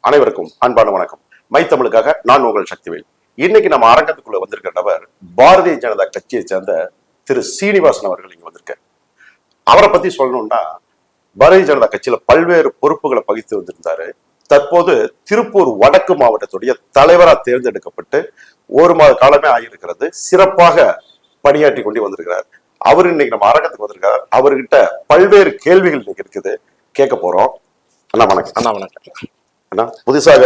அனைவருக்கும் அன்பான வணக்கம். மை தமிழுக்காக நான் உங்கள் சக்திவேல். இன்னைக்கு நம்ம அரங்கத்துக்குள்ள வந்திருக்கிற நபர் பாரதிய ஜனதா கட்சியை சேர்ந்த திரு சீனிவாசன் அவர்கள் இங்க வந்திருக்கார். அவரை பத்தி சொல்லணும்னா, பாரதிய ஜனதா கட்சியில பல்வேறு பொறுப்புகளை வகித்து வந்திருந்தாரு. தற்போது திருப்பூர் வடக்கு மாவட்டத்துடைய தலைவரா தேர்ந்தெடுக்கப்பட்டு ஒரு மாத காலமே ஆகியிருக்கிறது. சிறப்பாக பணியாற்றி கொண்டு வந்திருக்கிறார். அவர் இன்னைக்கு நம்ம அரங்கத்துக்கு வந்திருக்காரு. அவர்கிட்ட பல்வேறு கேள்விகள் இன்னைக்கு இருக்குது, கேட்க போறோம். அண்ணா வணக்கம். அண்ணா வணக்கம். அண்ணா, புதுசாக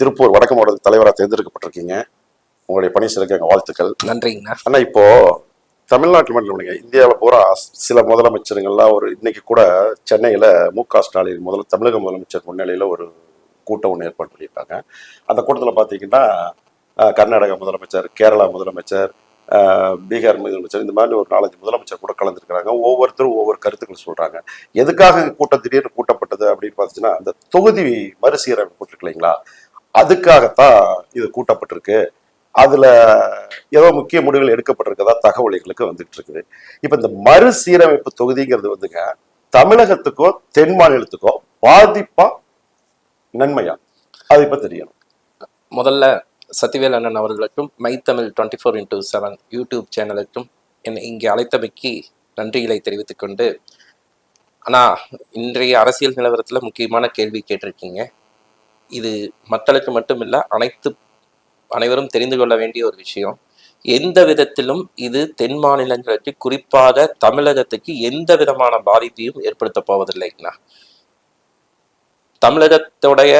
திருப்பூர் வடக்கு மாவட்ட தலைவராக தேர்ந்தெடுக்கப்பட்டிருக்கீங்க. உங்களுடைய பணி சிறக்க வாழ்த்துக்கள். நன்றிங்கண்ணா. அண்ணா, இப்போ தமிழ்நாட்டில் மட்டும் இல்லைங்க, இந்தியாவில் பூரா சில முதலமைச்சருங்கள்லாம் இன்னைக்கு கூட சென்னையில மு.க. ஸ்டாலின் தமிழக முதலமைச்சர் முன்னிலையில ஒரு கூட்டம் ஒன்று ஏற்பாடு பண்ணியிருக்காங்க. அந்த கூட்டத்தில் பார்த்தீங்கன்னா கர்நாடக முதலமைச்சர், கேரளா முதலமைச்சர், பீகார் முதலமைச்சர், இந்த மாதிரி ஒரு 4-5 முதலமைச்சர் கூட கலந்துருக்கிறாங்க. ஒவ்வொருத்தரும் ஒவ்வொரு கருத்துக்கள் சொல்றாங்க. எதுக்காக கூட்டம் திடீர்னு கூட்டப்பட்டது அப்படின்னு பார்த்துச்சுன்னா, அந்த தொகுதி மறுசீரமைப்பு இருக்கு இல்லைங்களா, அதுக்காகத்தான் இது கூட்டப்பட்டிருக்கு. அதுல ஏதோ முக்கிய முடிவுகள் எடுக்கப்பட்டிருக்கதா தகவல்களுக்கு வந்துட்டு இருக்குது. இப்ப இந்த மறுசீரமைப்பு தொகுதிங்கிறது வந்துங்க, தமிழகத்துக்கோ தென் மாநிலத்துக்கோ பாதிப்பா நன்மையா, அது இப்ப தெரியணும். முதல்ல சத்திவேல் அண்ணன் அவர்களுக்கும் மை தமிழ் 24x7 யூடியூப் சேனலுக்கும் என்னை இங்கே அழைத்தமைக்கு நன்றிகளை தெரிவித்துக் கொண்டு, ஆனால் இன்றைய அரசியல் நிலவரத்தில் முக்கியமான கேள்வி கேட்டிருக்கீங்க. இது மக்களுக்கு மட்டும் இல்லை, அனைவரும் தெரிந்து கொள்ள வேண்டிய ஒரு விஷயம். எந்த விதத்திலும் இது தென் மாநிலங்களுக்கு, குறிப்பாக தமிழகத்துக்கு எந்த விதமான பாதிப்பையும் ஏற்படுத்த போவதில்லைங்கண்ணா. தமிழகத்துடைய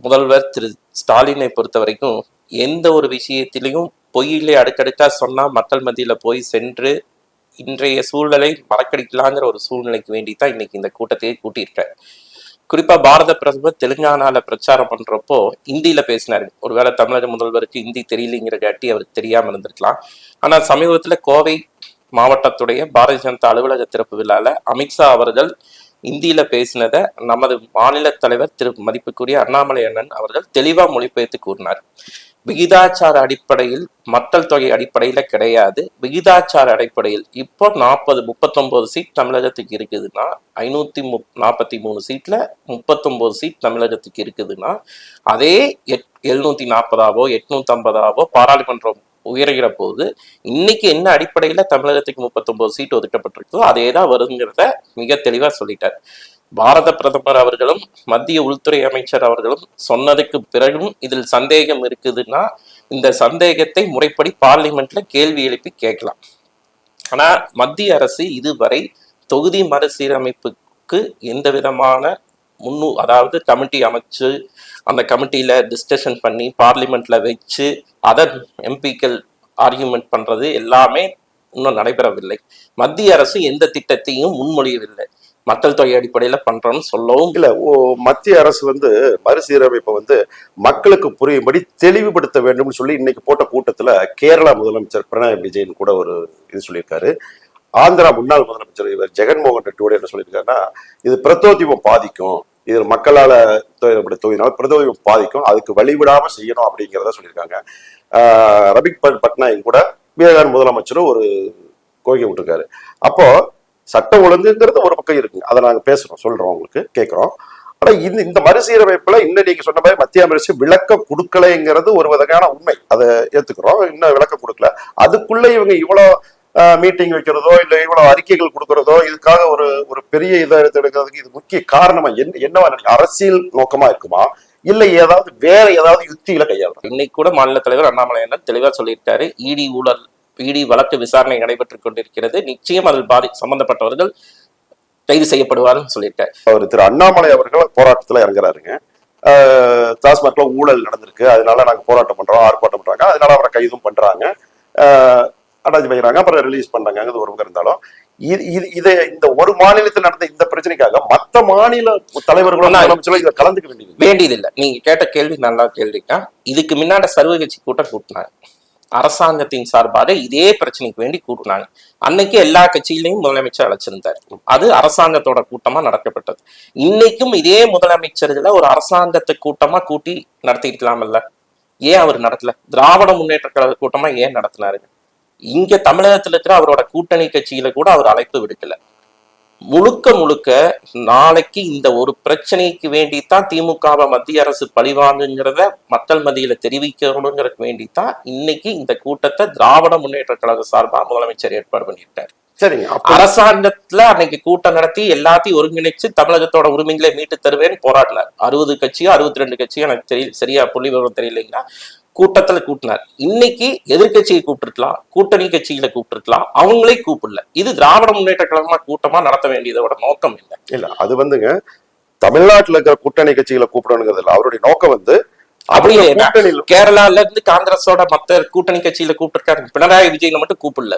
முதல்வர் திரு ஸ்டாலினை பொறுத்த வரைக்கும் எந்த ஒரு விஷயத்திலையும் பொய்யிலே அடுக்கடுக்கா சொன்னா மக்கள் மத்தியில போய் சென்று இன்றைய சூழலை மறக்கடிக்கலாங்கிற ஒரு சூழ்நிலைக்கு வேண்டித்தான் இன்னைக்கு இந்த கூட்டத்தையே கூட்டியிருக்காரு. குறிப்பா பாரத பிரதமர் தெலுங்கானால பிரச்சாரம் பண்றப்போ இந்தியில பேசினாரு. ஒருவேளை தமிழக முதல்வருக்கு இந்தி தெரியலைங்கிற காட்டி அவருக்கு தெரியாம இருந்திருக்கலாம். ஆனா சமீபத்துல கோவை மாவட்டத்துடைய பாரதிய ஜனதா அலுவலக திறப்பு விழால அமித்ஷா அவர்கள் இந்தியில பேசினதை நமது மாநில தலைவர் திரு மதிப்புக்குரிய அண்ணாமலை அண்ணன் அவர்கள் தெளிவா மொழிபெயர்த்து கூறினார். விகிதாச்சார அடிப்படையில், மக்கள் தொகை அடிப்படையில கிடையாது, விகிதாச்சார அடிப்படையில். இப்போ 39 சீட் தமிழகத்துக்கு இருக்குதுன்னா, 543 சீட்ல 39 சீட் தமிழகத்துக்கு இருக்குதுன்னா, அதே 740ஆவோ 850ஆவோ பாராளுமன்றம் உயர்கிற போது இன்னைக்கு என்ன அடிப்படையில தமிழகத்துக்கு 39 சீட் ஒதுக்கப்பட்டிருக்கோ அதேதான் வருங்கிறத மிக தெளிவா சொல்லிட்டார். பாரத பிரதமர் அவர்களும் மத்திய உள்துறை அமைச்சர் அவர்களும் சொன்னதுக்கு பிறகும் இதில் சந்தேகம் இருக்குதுன்னா, இந்த சந்தேகத்தை முறைப்படி பார்லிமெண்ட்ல கேள்வி எழுப்பி கேட்கலாம். ஆனா மத்திய அரசு இதுவரை தொகுதி மறுசீரமைப்புக்கு எந்த விதமான அதாவது கமிட்டி அமைச்சு, அந்த கமிட்டியில டிஸ்கஷன் பண்ணி பார்லிமெண்ட்ல வச்சு அதை எம்பிக்கள் ஆர்கியூமெண்ட் பண்றது எல்லாமே இன்னும் நடைபெறவில்லை. மத்திய அரசு எந்த திட்டத்தையும் முன்மொழியவில்லை. மக்கள் தொகை அடிப்படையில பண்றோம்னு சொல்லவும் இல்ல. மத்திய அரசு மறுசீரமைப்பை மக்களுக்கு புரியும்படி தெளிவுபடுத்த வேண்டும் சொல்லி இன்னைக்கு போட்ட கூட்டத்துல கேரளா முதலமைச்சர் பினராயி விஜயன் கூட ஒரு இது சொல்லியிருக்காரு. ஆந்திரா முன்னாள் முதலமைச்சர் இவர் ஜெகன்மோகன் ரெட்டி என்ன சொல்லியிருக்காருன்னா, இது பிரதோதிபம் பாதிக்கும், இது மக்களால தொகுதினால பிரதோதிபம் பாதிக்கும், அதுக்கு வழிவிடாம செய்யணும் அப்படிங்கிறத சொல்லியிருக்காங்க. ரபிக் பட்நாயக் கூட பீகார் முதலமைச்சரும் ஒரு கோரிக்கை விட்டுருக்காரு. அப்போ சட்டம் ஒழுங்குங்கிறது ஒரு பக்கம் இருக்குங்க, அதை நாங்க பேசுறோம், சொல்றோம், உங்களுக்கு கேட்கிறோம். ஆனா இந்த மறுசீரமைப்புல இன்னும் நீங்க சொன்ன மாதிரி மத்திய அரசு விளக்கம் கொடுக்கலைங்கிறது ஒரு வகையான உண்மை, அதை ஏத்துக்கிறோம். இன்னும் விளக்கம் கொடுக்கல. அதுக்குள்ள இவங்க இவ்வளவு மீட்டிங் வைக்கிறதோ இல்ல இவ்வளவு அறிக்கைகள் கொடுக்கறதோ, இதுக்காக ஒரு பெரிய இதை எடுக்கிறதுக்கு இது முக்கிய காரணமா என்னவா அரசியல் நோக்கமா இருக்குமா, இல்ல ஏதாவது வேற ஏதாவது யுக்தியில கையாளும்? இன்னைக்கு கூட மாநில தலைவர் அண்ணாமலை அண்ணன் தெளிவா சொல்லியிருக்காரு, இடி வழக்கு விசாரணை நடைபெற்றுக் கொண்டிருக்கிறது, நிச்சயம் அதில் சம்பந்தப்பட்டவர்கள் கைது செய்யப்படுவார்னு சொல்லியிருக்காரு. அவர் திரு அண்ணாமலை அவர்கள் போராட்டத்துல இறங்குறாருங்க. டாஸ்மாக்ல ஊழல் நடந்திருக்கு, அதனால நாங்க போராட்டம் பண்றோம், ஆர்ப்பாட்டம் பண்றாங்க, அதனால அவரை கைதும் பண்றாங்க, அட்டாச் பண்ணிக்கிறாங்க, அப்புறம் ரிலீஸ் பண்றாங்க. அது ஒரு பக்கம் இருந்தாலும் இந்த ஒரு மாநிலத்தில் நடந்த இந்த பிரச்சனைக்காக மற்ற மாநில தலைவர்களும் கலந்துக்க வேண்டியதில்லை. நீங்க கேட்ட கேள்வி நல்லா கேள்விக்கா. இதுக்கு முன்னாடி சர்வகட்சி கூட்டம் கூட்டினாங்க, அரசாங்கத்தின் சார்பாக இதே பிரச்சனைக்கு வேண்டி கூட்டினாங்க. அன்னைக்கு எல்லா கட்சியிலையும் முதலமைச்சர் அழைச்சிருந்தார். அது அரசாங்கத்தோட கூட்டமா நடக்கப்பட்டது. இன்னைக்கும் இதே முதலமைச்சர்களை ஒரு அரசாங்கத்தை கூட்டமா கூட்டி நடத்திருக்கலாம்ல, ஏன் அவர் நடத்தல? திராவிட முன்னேற்ற கழக கூட்டமா ஏன் நடத்தினாரு? இங்க தமிழகத்துல இருக்கிற அவரோட கூட்டணி கட்சியில கூட அவர் அழைப்பு விடுக்கல. முழுக்க முழுக்க நாளைக்கு இந்த ஒரு பிரச்சனைக்கு வேண்டித்தான் திமுகவை மத்திய அரசு பழிவாங்குங்கிறத மக்கள் மத்தியில தெரிவிக்கணுங்கிறதுக்கு வேண்டித்தான் இன்னைக்கு இந்த கூட்டத்தை திராவிட முன்னேற்ற கழக சார்பா முதலமைச்சர் ஏற்பாடு பண்ணியிருக்காரு. சரிங்க. அரசாங்கத்துல அன்னைக்கு கூட்டம் நடத்தி எல்லாத்தையும் ஒருங்கிணைச்சு தமிழகத்தோட உரிமைகளை மீட்டு தருவேன்னு போராடினார். 60 கட்சியோ 62 கட்சியோ எனக்கு தெரியல, சரியா புள்ளி விவரம் தெரியலைங்களா, கூட்டத்துல கூட்டினார். இன்னைக்கு எதிர்கட்சியை கூப்பிட்டுருக்கலாம், கூட்டணி கட்சிகளை கூப்பிட்டுருக்கலாம், அவங்களே கூப்பிடல. இது திராவிட முன்னேற்ற கழகமா கூட்டமா நடத்த வேண்டியதோட நோக்கம் இல்லை. இல்ல அது வந்துங்க தமிழ்நாட்டுல இருக்கிற கூட்டணி கட்சிகளை கூப்பிடணுங்கிறது இல்ல, அவருடைய நோக்கம் வந்து அப்படி கேரளால இருந்து காங்கிரஸோட மத்த கூட்டணி கட்சியில கூப்பிட்டுருக்காரு. பினராயி விஜயனை மட்டும் கூப்பிடல.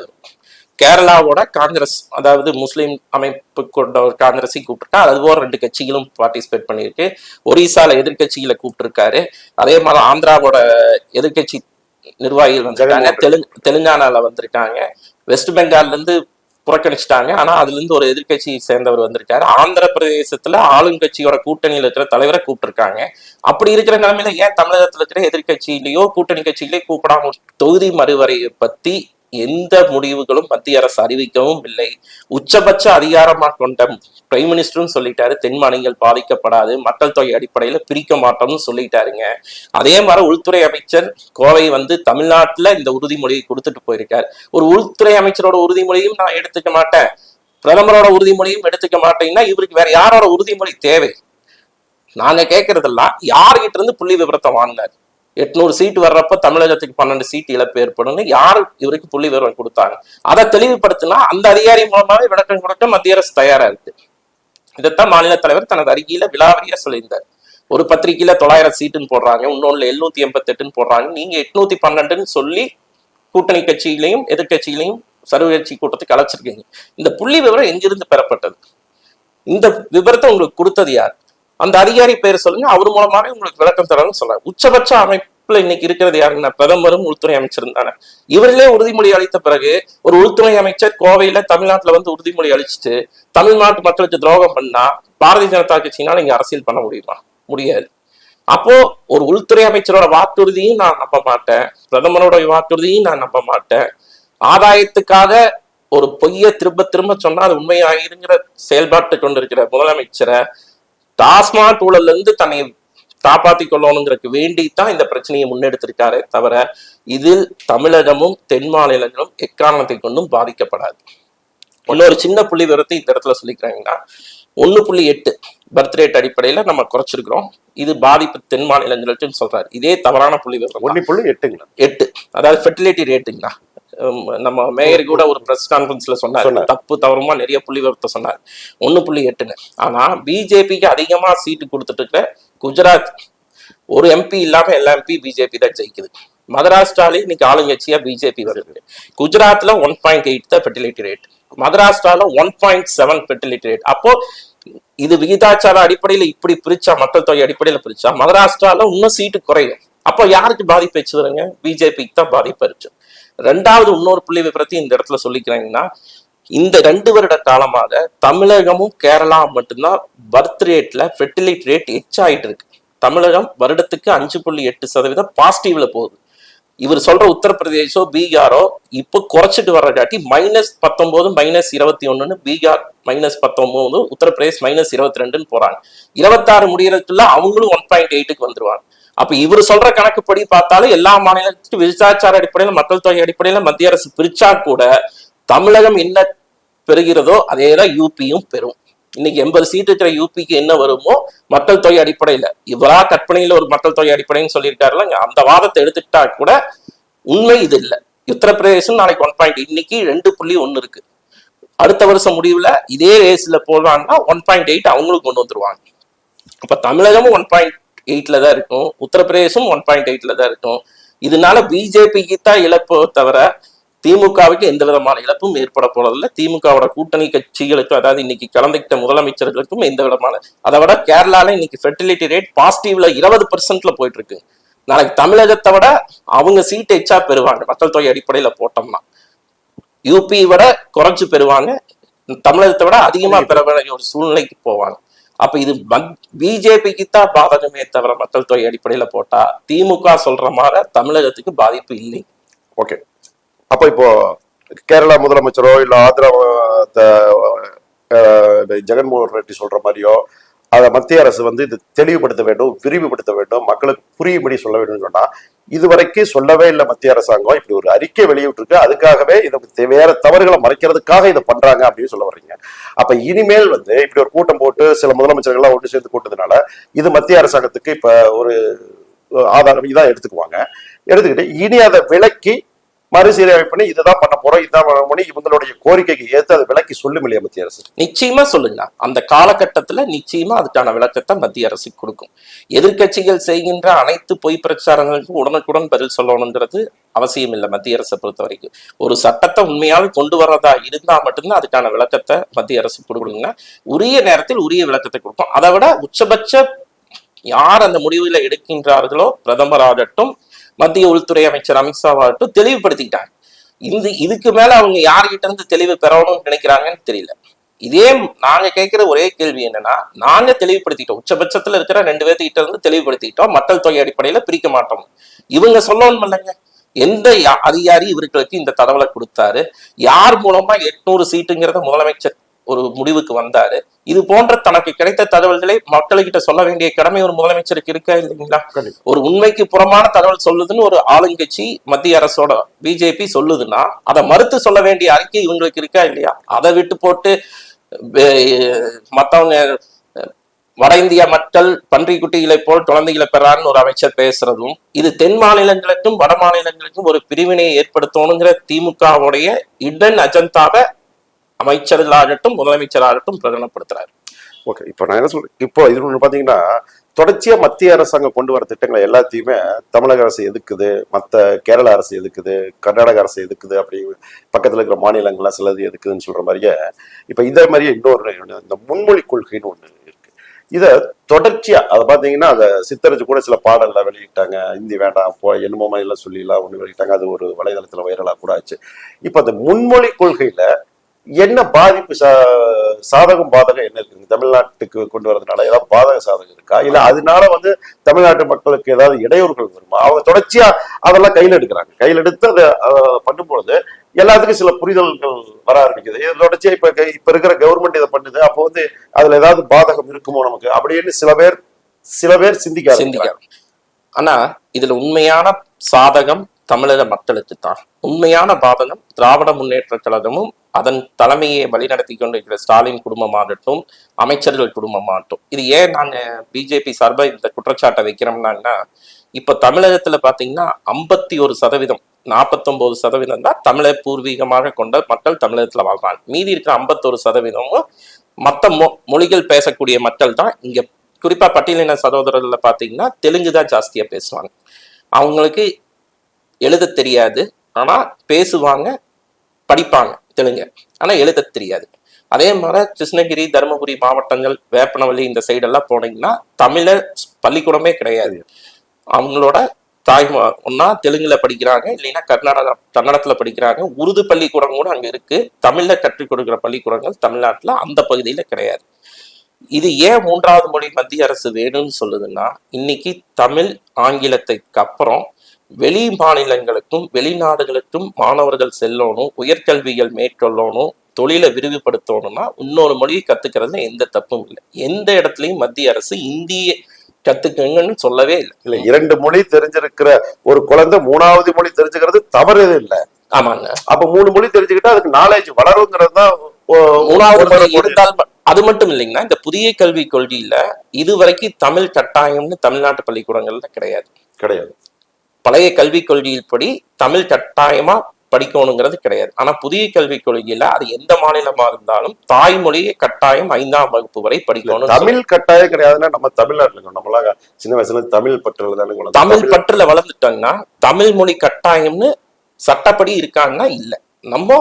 கேரளாவோட காங்கிரஸ், அதாவது முஸ்லீம் அமைப்பு கொண்ட ஒரு காங்கிரஸையும் கூப்பிட்டுருக்கா. அது போல 2 கட்சிகளும் பார்ட்டிசிபேட் பண்ணியிருக்கு. ஒரிசால எதிர்கட்சிகளை கூப்பிட்டுருக்காரு. அதே மாதிரி ஆந்திராவோட எதிர்கட்சி நிர்வாகிகள் வந்திருக்காங்க. தெலுங்கானால வந்திருக்காங்க. வெஸ்ட் பெங்கால்ல இருந்து புறக்கணிச்சிட்டாங்க. ஆனா அதுல இருந்து ஒரு எதிர்கட்சி சேர்ந்தவர் வந்திருக்காரு. ஆந்திர பிரதேசத்துல ஆளுங்கட்சியோட கூட்டணியில இருக்கிற தலைவரை கூப்பிட்டுருக்காங்க. அப்படி இருக்கிற நிலைமையில ஏன் தமிழகத்துல இருக்கிற எதிர்கட்சியிலேயோ கூட்டணி கட்சியிலேயோ கூப்பிடாம? தொகுதி மறுவரையை பத்தி எந்த முடிவுகளும் மத்திய அரசு அறிவிக்கவும் இல்லை. உச்சபட்ச அதிகாரமா கொண்ட பிரைம் மினிஸ்டரும் சொல்லிட்டாரு, தென் மாநிலங்கள் பாதிக்கப்படாது, மக்கள் தொகை அடிப்படையில பிரிக்க மாட்டோம்னு சொல்லிட்டாருங்க. அதே மாதிரி உள்துறை அமைச்சர் கோவை வந்து தமிழ்நாட்டுல இந்த உறுதிமொழியை கொடுத்துட்டு போயிருக்காரு. ஒரு உள்துறை அமைச்சரோட உறுதிமொழியும் நான் எடுத்துக்க மாட்டேன், பிரதமரோட உறுதிமொழியும் எடுத்துக்க மாட்டேங்கன்னா இவருக்கு வேற யாரோட உறுதிமொழி தேவை? நாங்க கேட்கறதெல்லாம் யார்கிட்ட இருந்து புள்ளி விவரத்தை வாங்கினார்? 800 சீட்டு வர்றப்ப தமிழகத்துக்கு 12 சீட்டு இழப்பு ஏற்படும் யாரு இவருக்கு புள்ளி விவரம் கொடுத்தாங்க? அதை தெளிவுபடுத்தினா அந்த அதிகாரி மூலமாவே விளக்கம் கொடுக்க மத்திய அரசு தயாரா இருக்கு. இதைத்தான் மாநில தலைவர் தனது அறிக்கையில விலாவரியா சொல்லியிருந்தார். ஒரு பத்திரிகையில 900 சீட்டுன்னு போடுறாங்க, இன்னொன்னு 788 போடுறாங்க. நீங்க 812 சொல்லி கூட்டணி கட்சியிலையும் எதிர்கட்சியிலையும் சர்வகட்சி கூட்டத்துக்கு அழைச்சிருக்கீங்க. இந்த புள்ளி விவரம் எங்கிருந்து பெறப்பட்டது? இந்த விவரத்தை உங்களுக்கு கொடுத்தது யார்? அந்த அதிகாரி பேர் சொல்லுங்க, அவர் மூலமாவே உங்களுக்கு விளக்கம் தரணும்னு சொல்றாங்க. உச்சபட்ச அமைப்புல இன்னைக்கு இருக்கிறது யாருன்னா பிரதமரும் உள்துறை அமைச்சரும் தானே. இவர்களே உறுதிமொழி அளித்த பிறகு ஒரு உள்துறை அமைச்சர் கோவையில தமிழ்நாட்டுல வந்து உறுதிமொழி அளிச்சுட்டு தமிழ்நாட்டு மக்களுக்கு துரோகம் பண்ணா பாரதிய ஜனதா கட்சியினால இங்க அரசியல் பண்ண முடியுமா? முடியாது. அப்போ ஒரு உள்துறை அமைச்சரோட வாக்குறுதியும் நான் நம்ப மாட்டேன், பிரதமரோட வாக்குறுதியும் நான் நம்ப மாட்டேன். ஆதாயத்துக்காக ஒரு பொய்ய திரும்ப திரும்ப சொன்னா அது உண்மையாகிருங்கிற செயல்பாட்டு கொண்டு இருக்கிற முதலமைச்சரை டாஸ்மாக் ஊழல்ல இருந்து தன்னை காப்பாத்தி கொள்ளணுங்கிறதுக்கு வேண்டித்தான் இந்த பிரச்சனையை முன்னெடுத்திருக்காரே தவிர இதில் தமிழகமும் தென் மாநிலங்களும் எக்காரணத்தை கொண்டும் பாதிக்கப்படாது. இன்னொரு சின்ன புள்ளி விவரத்தை இந்த இடத்துல சொல்லிக்கிறாங்கன்னா 1.8 பர்த் ரேட் அடிப்படையில நம்ம குறைச்சிருக்கிறோம். இது பாதிப்பு தென் மாநிலங்களுக்கு சொல்றாரு. இதே தவறான புள்ளி விவரம். 1.8 அதாவது ஃபெர்டிலிட்டி ரேட்டுங்களா? நம்ம மேயர் கூட ஒரு பிரஸ் கான்பரன்ஸ்ல சொன்னார், தப்பு தவறுமா நிறைய புள்ளி விவரத்தை சொன்னார். 1.8. ஆனா பிஜேபிக்கு அதிகமா சீட்டு கொடுத்துட்டு இருக்கிற குஜராத் ஒரு எம்பி இல்லாம எல்லா எம்பி பிஜேபி தான் ஜெயிக்குது. மகாராஷ்டிரால இன்னைக்கு ஆளுங்கட்சியா பிஜேபி வருது. குஜராத்ல 1.8 தான் ஃபெர்டிலிட்டி ரேட், மகாராஷ்டிரால 1.7 ஃபெர்டிலிட்டி ரேட். அப்போ இது விகிதாச்சார அடிப்படையில இப்படி பிரிச்சா, மக்கள் தொகை அடிப்படையில பிரிச்சா மகாராஷ்டிரால இன்னும் சீட்டு குறையும். அப்போ யாருக்கு பாதிப்பு வச்சு வருங்க? பிஜேபிக்கு தான் பாதிப்பு இருந்துச்சு. 2வது இன்னொரு புள்ளி விவரத்தை இந்த இடத்துல சொல்லிக்கிறாங்கன்னா, இந்த 2 வருட காலமாக தமிழகமும் கேரளா மட்டும்தான் பர்த் ரேட்ல ஃபெர்டிலிட்டி ரேட் எச்சாயிட்டு இருக்கு. தமிழகம் வருடத்துக்கு 5.8% பாசிட்டிவ்ல போகுது. இவர் சொல்ற உத்தரப்பிரதேசோ பீகாரோ இப்போ குறைச்சிட்டு வர்றதாட்டி -19 -21 பீகார் -19 உத்தரப்பிரதேஷ் -22 போறாங்க. 26 முடியறதுக்குள்ள அவங்களும் 1.8க்கு வந்துருவாங்க. அப்ப இவர் சொல்ற கணக்குப்படி பார்த்தாலும் எல்லா மாநிலத்துக்கும் விகிதாச்சார அடிப்படையில மக்கள் தொகை அடிப்படையில மத்திய அரசு பிரிச்சா கூட தமிழகம் என்ன பெறுகிறதோ அதேதான் யூபியும் பெறும். இன்னைக்கு 80 சீட்டு இருக்கிற யூபிக்கு என்ன வருமோ மக்கள் தொகை அடிப்படையில, இவரா கற்பனையில ஒரு மக்கள் தொகை அடிப்படைன்னு சொல்லியிருக்காருல, அந்த வாதத்தை எடுத்துக்கிட்டா கூட உண்மை இது இல்லை. உத்தரப்பிரதேசம் நாளைக்கு 1.8, இன்னைக்கு 2.1 இருக்கு. அடுத்த வருஷம் முடிவுல இதே ரேஸ்ல போடுறாங்கன்னா 1.8 அவங்களுக்கு கொண்டு வந்துருவாங்க. அப்ப தமிழகமும் 1.8ல தான் இருக்கும், உத்தரப்பிரதேசம் 1.8ல தான் இருக்கும். இதனால பிஜேபிக்கு தான் இழப்பு தவிர திமுகவுக்கு எந்த விதமான இழப்பும் ஏற்பட போறதில்லை. திமுகவோட கூட்டணி கட்சிகளுக்கு, அதாவது இன்னைக்கு கலந்துக்கிட்ட முதலமைச்சர்களுக்கும் எந்த விதமான, அதை விட கேரளால இன்னைக்கு ஃபெர்டிலிட்டி ரேட் பாசிட்டிவ்ல 20% போயிட்டு இருக்கு. நாளைக்கு தமிழகத்தை விட அவங்க சீட் எச்சா பெறுவாங்க மக்கள் தொகை அடிப்படையில போட்டோம்னா. யூபி விட குறைச்சு பெறுவாங்க, தமிழகத்தை விட அதிகமா பெற வேண்டிய ஒரு சூழ்நிலைக்கு போவாங்க. அப்ப இது பிஜேபிக்கு தான் பாதகமே தவிர மக்கள் தொகை அடிப்படையில போட்டா திமுக சொல்ற மாதிரி தமிழகத்துக்கு பாதிப்பு இல்லை. ஓகே, அப்ப இப்போ கேரளா முதலமைச்சரோ இல்ல ஆந்திரா ஜெகன்மோகன் ரெட்டி சொல்ற மாதிரியோ அதை மத்திய அரசு வந்து இது தெளிவுபடுத்த வேண்டும், விரிவுபடுத்த வேண்டும், மக்களுக்கு புரியும்படி சொல்ல வேண்டும் சொன்னா இதுவரைக்கும் சொல்லவே இல்லை. மத்திய அரசாங்கம் இப்படி ஒரு அறிக்கை வெளியிட்டிருக்கு, அதுக்காகவே இதை வேற தவறுகளை மறைக்கிறதுக்காக இதை பண்றாங்க அப்படின்னு சொல்ல வர்றீங்க. அப்ப இனிமேல் வந்து இப்படி ஒரு கூட்டம் போட்டு சில முதலமைச்சர்கள்லாம் ஒன்று சேர்ந்து கூட்டதுனால இது மத்திய அரசாங்கத்துக்கு இப்ப ஒரு ஆதாரம் இதான் எடுத்துக்கிட்டு இனி அதை விலக்கி மறுசீரமைப்பு பண்ணி இதுதான் பண்ண போறோம், இதுதான் பண்ணி இவங்களுடைய கோரிக்கைக்கு ஏற்று அதை விலக்கி சொல்லும் இல்லையா மத்திய அரசு? நிச்சயமா சொல்லுங்க. அந்த காலகட்டத்துல நிச்சயமா அதுக்கான விளக்கத்தை மத்திய அரசு கொடுக்கும். எதிர்கட்சிகள் செய்கின்ற அனைத்து பொய் பிரச்சாரங்களுக்கும் உடனுக்குடன் பதில் சொல்லணுங்கிறது அவசியம் இல்லை. மத்திய அரசை பொறுத்த வரைக்கும் ஒரு சட்டத்தை உண்மையாக கொண்டு வர்றதா இருந்தா மட்டும்தான் அதுக்கான விளக்கத்தை மத்திய அரசு கொடுக்கணுங்க. உரிய நேரத்தில் உரிய விளக்கத்தை கொடுக்கும். அதை விட உச்சபட்ச யார் அந்த முடிவுகளை எடுக்கின்றார்களோ பிரதமராகட்டும் மத்திய உள்துறை அமைச்சர் அமித்ஷாவாகட்டும் தெளிவுபடுத்திக்கிட்டாங்க. இதுக்கு மேல அவங்க யார்கிட்ட இருந்து தெளிவு பெறணும்னு நினைக்கிறாங்கன்னு தெரியல. இதே நாங்க கேட்கிற ஒரே கேள்வி என்னன்னா, நாங்க தெளிவுபடுத்திட்டோம், உச்சபட்சத்துல இருக்கிற 2 பேர்த்துக்கிட்ட இருந்து தெளிவுபடுத்திட்டோம், மக்கள் தொகை அடிப்படையில பிரிக்க மாட்டோம். இவங்க சொல்லணும் இல்லைங்க, எந்த அதிகாரி இவர்களுக்கு இந்த தகவலை கொடுத்தாரு, யார் மூலமா 800 சீட்டுங்கிறத முதலமைச்சர் ஒரு முடிவுக்கு வந்தாரு, இது போன்ற தனக்கு கிடைத்த தகவல்களை மக்கள்கிட்ட சொல்ல வேண்டிய கடமை ஒரு முதலமைச்சருக்கு இருக்கா இல்லைங்களா? ஒரு உண்மைக்கு புறமான தகவல் சொல்லுதுன்னு ஒரு ஆளுங்கட்சி மத்திய அரசோட பிஜேபி சொல்லுதுன்னா அதை மறுத்து சொல்ல வேண்டிய அறிக்கை இவங்களுக்கு இருக்கா இல்லையா? அதை விட்டு போட்டு மத்தவங்க வட இந்திய மக்கள் பன்றி குட்டிகளை போல் குழந்தைகளை பெறான்னு ஒரு அமைச்சர் பேசுறதும், இது தென் மாநிலங்களுக்கும் வட மாநிலங்களுக்கும் ஒரு பிரிவினையை ஏற்படுத்தணுங்கிற திமுகவுடைய இடன் அஜெண்டாவை அமைச்சர்களாகட்டும் முதலமைச்சராகட்டும் பிரகடனப்படுத்துறாரு. ஓகே, இப்போ நான் என்ன சொல்றேன், இப்போ இது ஒன்று பார்த்தீங்கன்னா தொடர்ச்சியா மத்திய அரசாங்கம் கொண்டு வர திட்டங்களை எல்லாத்தையுமே தமிழக அரசு எதுக்குது, மற்ற கேரள அரசு எதுக்குது, கர்நாடக அரசு எதுக்குது, அப்படி பக்கத்துல இருக்கிற மாநிலங்கள்லாம் சிலது எதுக்குதுன்னு சொல்ற மாதிரியே இப்போ இதே மாதிரியே இன்னொரு இந்த முன்மொழி கொள்கைன்னு ஒன்று இருக்கு. இதை தொடர்ச்சியா அதை பார்த்தீங்கன்னா அதை சித்தரிச்சு கூட சில பாடல்ல வெளியிட்டாங்க, இந்தி வேண்டாம் போ என்னமோ மாதிரிலாம் சொல்லிலாம் ஒன்று வெளியிட்டாங்க. அது ஒரு வலைதளத்துல வைரலா கூட ஆச்சு. இப்போ அந்த முன்மொழி கொள்கையில என்ன பாதிப்பு, சாதகம் பாதகம் என்ன இருக்குங்க? தமிழ்நாட்டுக்கு கொண்டு வரதுனால ஏதாவது பாதக சாதகம் இருக்கா, இல்ல அதனால வந்து தமிழ்நாட்டு மக்களுக்கு ஏதாவது இடையூறுகள் வருமா? அவங்க தொடர்ச்சியா அதெல்லாம் கையில் எடுத்து அதை பண்ணும்பொழுது எல்லாத்துக்கும் சில புரிதல்கள் வர ஆரம்பிக்குது. இது தொடர்ச்சியா இப்ப இருக்கிற கவர்மெண்ட் இதை பண்ணுது, அப்போ வந்து அதுல ஏதாவது பாதகம் இருக்குமோ நமக்கு அப்படின்னு சில பேர் சிந்திக்க. ஆனா இதுல உண்மையான சாதகம் தமிழக மக்களுக்கு தான், உண்மையான பாதகம் திராவிட முன்னேற்ற கழகமும் அதன் தலைமையை வழிநடத்தி கொண்டிருக்கிற ஸ்டாலின் குடும்பமாகட்டும் அமைச்சர்கள் குடும்பமாகட்டும். இது ஏன் நாங்க பிஜேபி சார்பா இந்த குற்றச்சாட்டை வைக்கிறோம்னா, இப்ப தமிழகத்துல பாத்தீங்கன்னா 51%, 49% தான் தமிழை பூர்வீகமாக கொண்ட மக்கள் தமிழகத்துல வாழ்றாங்க. மீதி இருக்கிற 51% மற்ற மொழிகள் பேசக்கூடிய மக்கள் தான். இங்க குறிப்பா பட்டியலின சகோதரர்ல பாத்தீங்கன்னா தெலுங்கு தான் ஜாஸ்தியா பேசுவாங்க. அவங்களுக்கு எழுத தெரியாது, ஆனா பேசுவாங்க, படிப்பாங்க தெலுங்கு, ஆனா எழுத தெரியாது. அதே மாதிரி கிருஷ்ணகிரி, தருமபுரி மாவட்டங்கள், வேப்பனவல்லி இந்த சைடெல்லாம் போனீங்கன்னா தமிழர் பள்ளிக்கூடமே கிடையாது. அவங்களோட ஒன்னா தெலுங்குல படிக்கிறாங்க, இல்லைன்னா கன்னடத்துல படிக்கிறாங்க. உருது பள்ளிக்கூடம் கூட அங்க இருக்கு. தமிழ்ல கற்றுக் கொடுக்கிற பள்ளிக்கூடங்கள் தமிழ்நாட்டுல அந்த பகுதியில கிடையாது. இது ஏன் 3வது மொழி மத்திய அரசு வேணும்னு சொல்லுதுன்னா, இன்னைக்கு தமிழ் ஆங்கிலத்துக்கு அப்புறம் வெளி மாநிலங்களுக்கும் வெளிநாடுகளுக்கும் மாணவர்கள் செல்லணும், உயர்கல்விகள் மேற்கொள்ளணும், தொழிலை விரிவுபடுத்தணும்னா இன்னொரு மொழியை கத்துக்கிறதுல எந்த தப்பும் இல்லை. எந்த இடத்துலையும் மத்திய அரசு இந்திய கத்துக்கங்கன்னு சொல்லவே இல்லை. 2 மொழி தெரிஞ்சிருக்கிற ஒரு குழந்தை 3வது மொழி தெரிஞ்சுக்கிறது தவறு இல்லை. ஆமாங்க. அப்ப 3 மொழி தெரிஞ்சுக்கிட்டா அதுக்கு நாலேஜ் வளருங்கிறது தான் 3வது மொழி இருந்தால். அது மட்டும் இல்லைங்கன்னா, இந்த புதிய கல்விக் கொள்கையில இதுவரைக்கும் தமிழ் கட்டாயம்னு தமிழ்நாட்டு பள்ளிக்கூடங்கள்ல கிடையாது. பழைய கல்விக் கொள்கையின்படி தமிழ் கட்டாயமா படிக்கணுங்கிறது கிடையாது. ஆனா புதிய கல்விக் கொள்கையில அது எந்த மாநிலமா இருந்தாலும் தாய்மொழியை கட்டாயம் 5ஆம் வகுப்பு வரை படிக்கணும். தமிழ் கட்டாயம் கிடையாதுன்னா நம்ம தமிழ்நாட்டுல நம்மளாக சின்ன வயசுல தமிழ் பற்றுல தானே, தமிழ் பற்றுல வளர்ந்துட்டாங்கன்னா தமிழ் மொழி கட்டாயம்னு சட்டப்படி இருக்காங்கன்னா இல்ல. நம்ம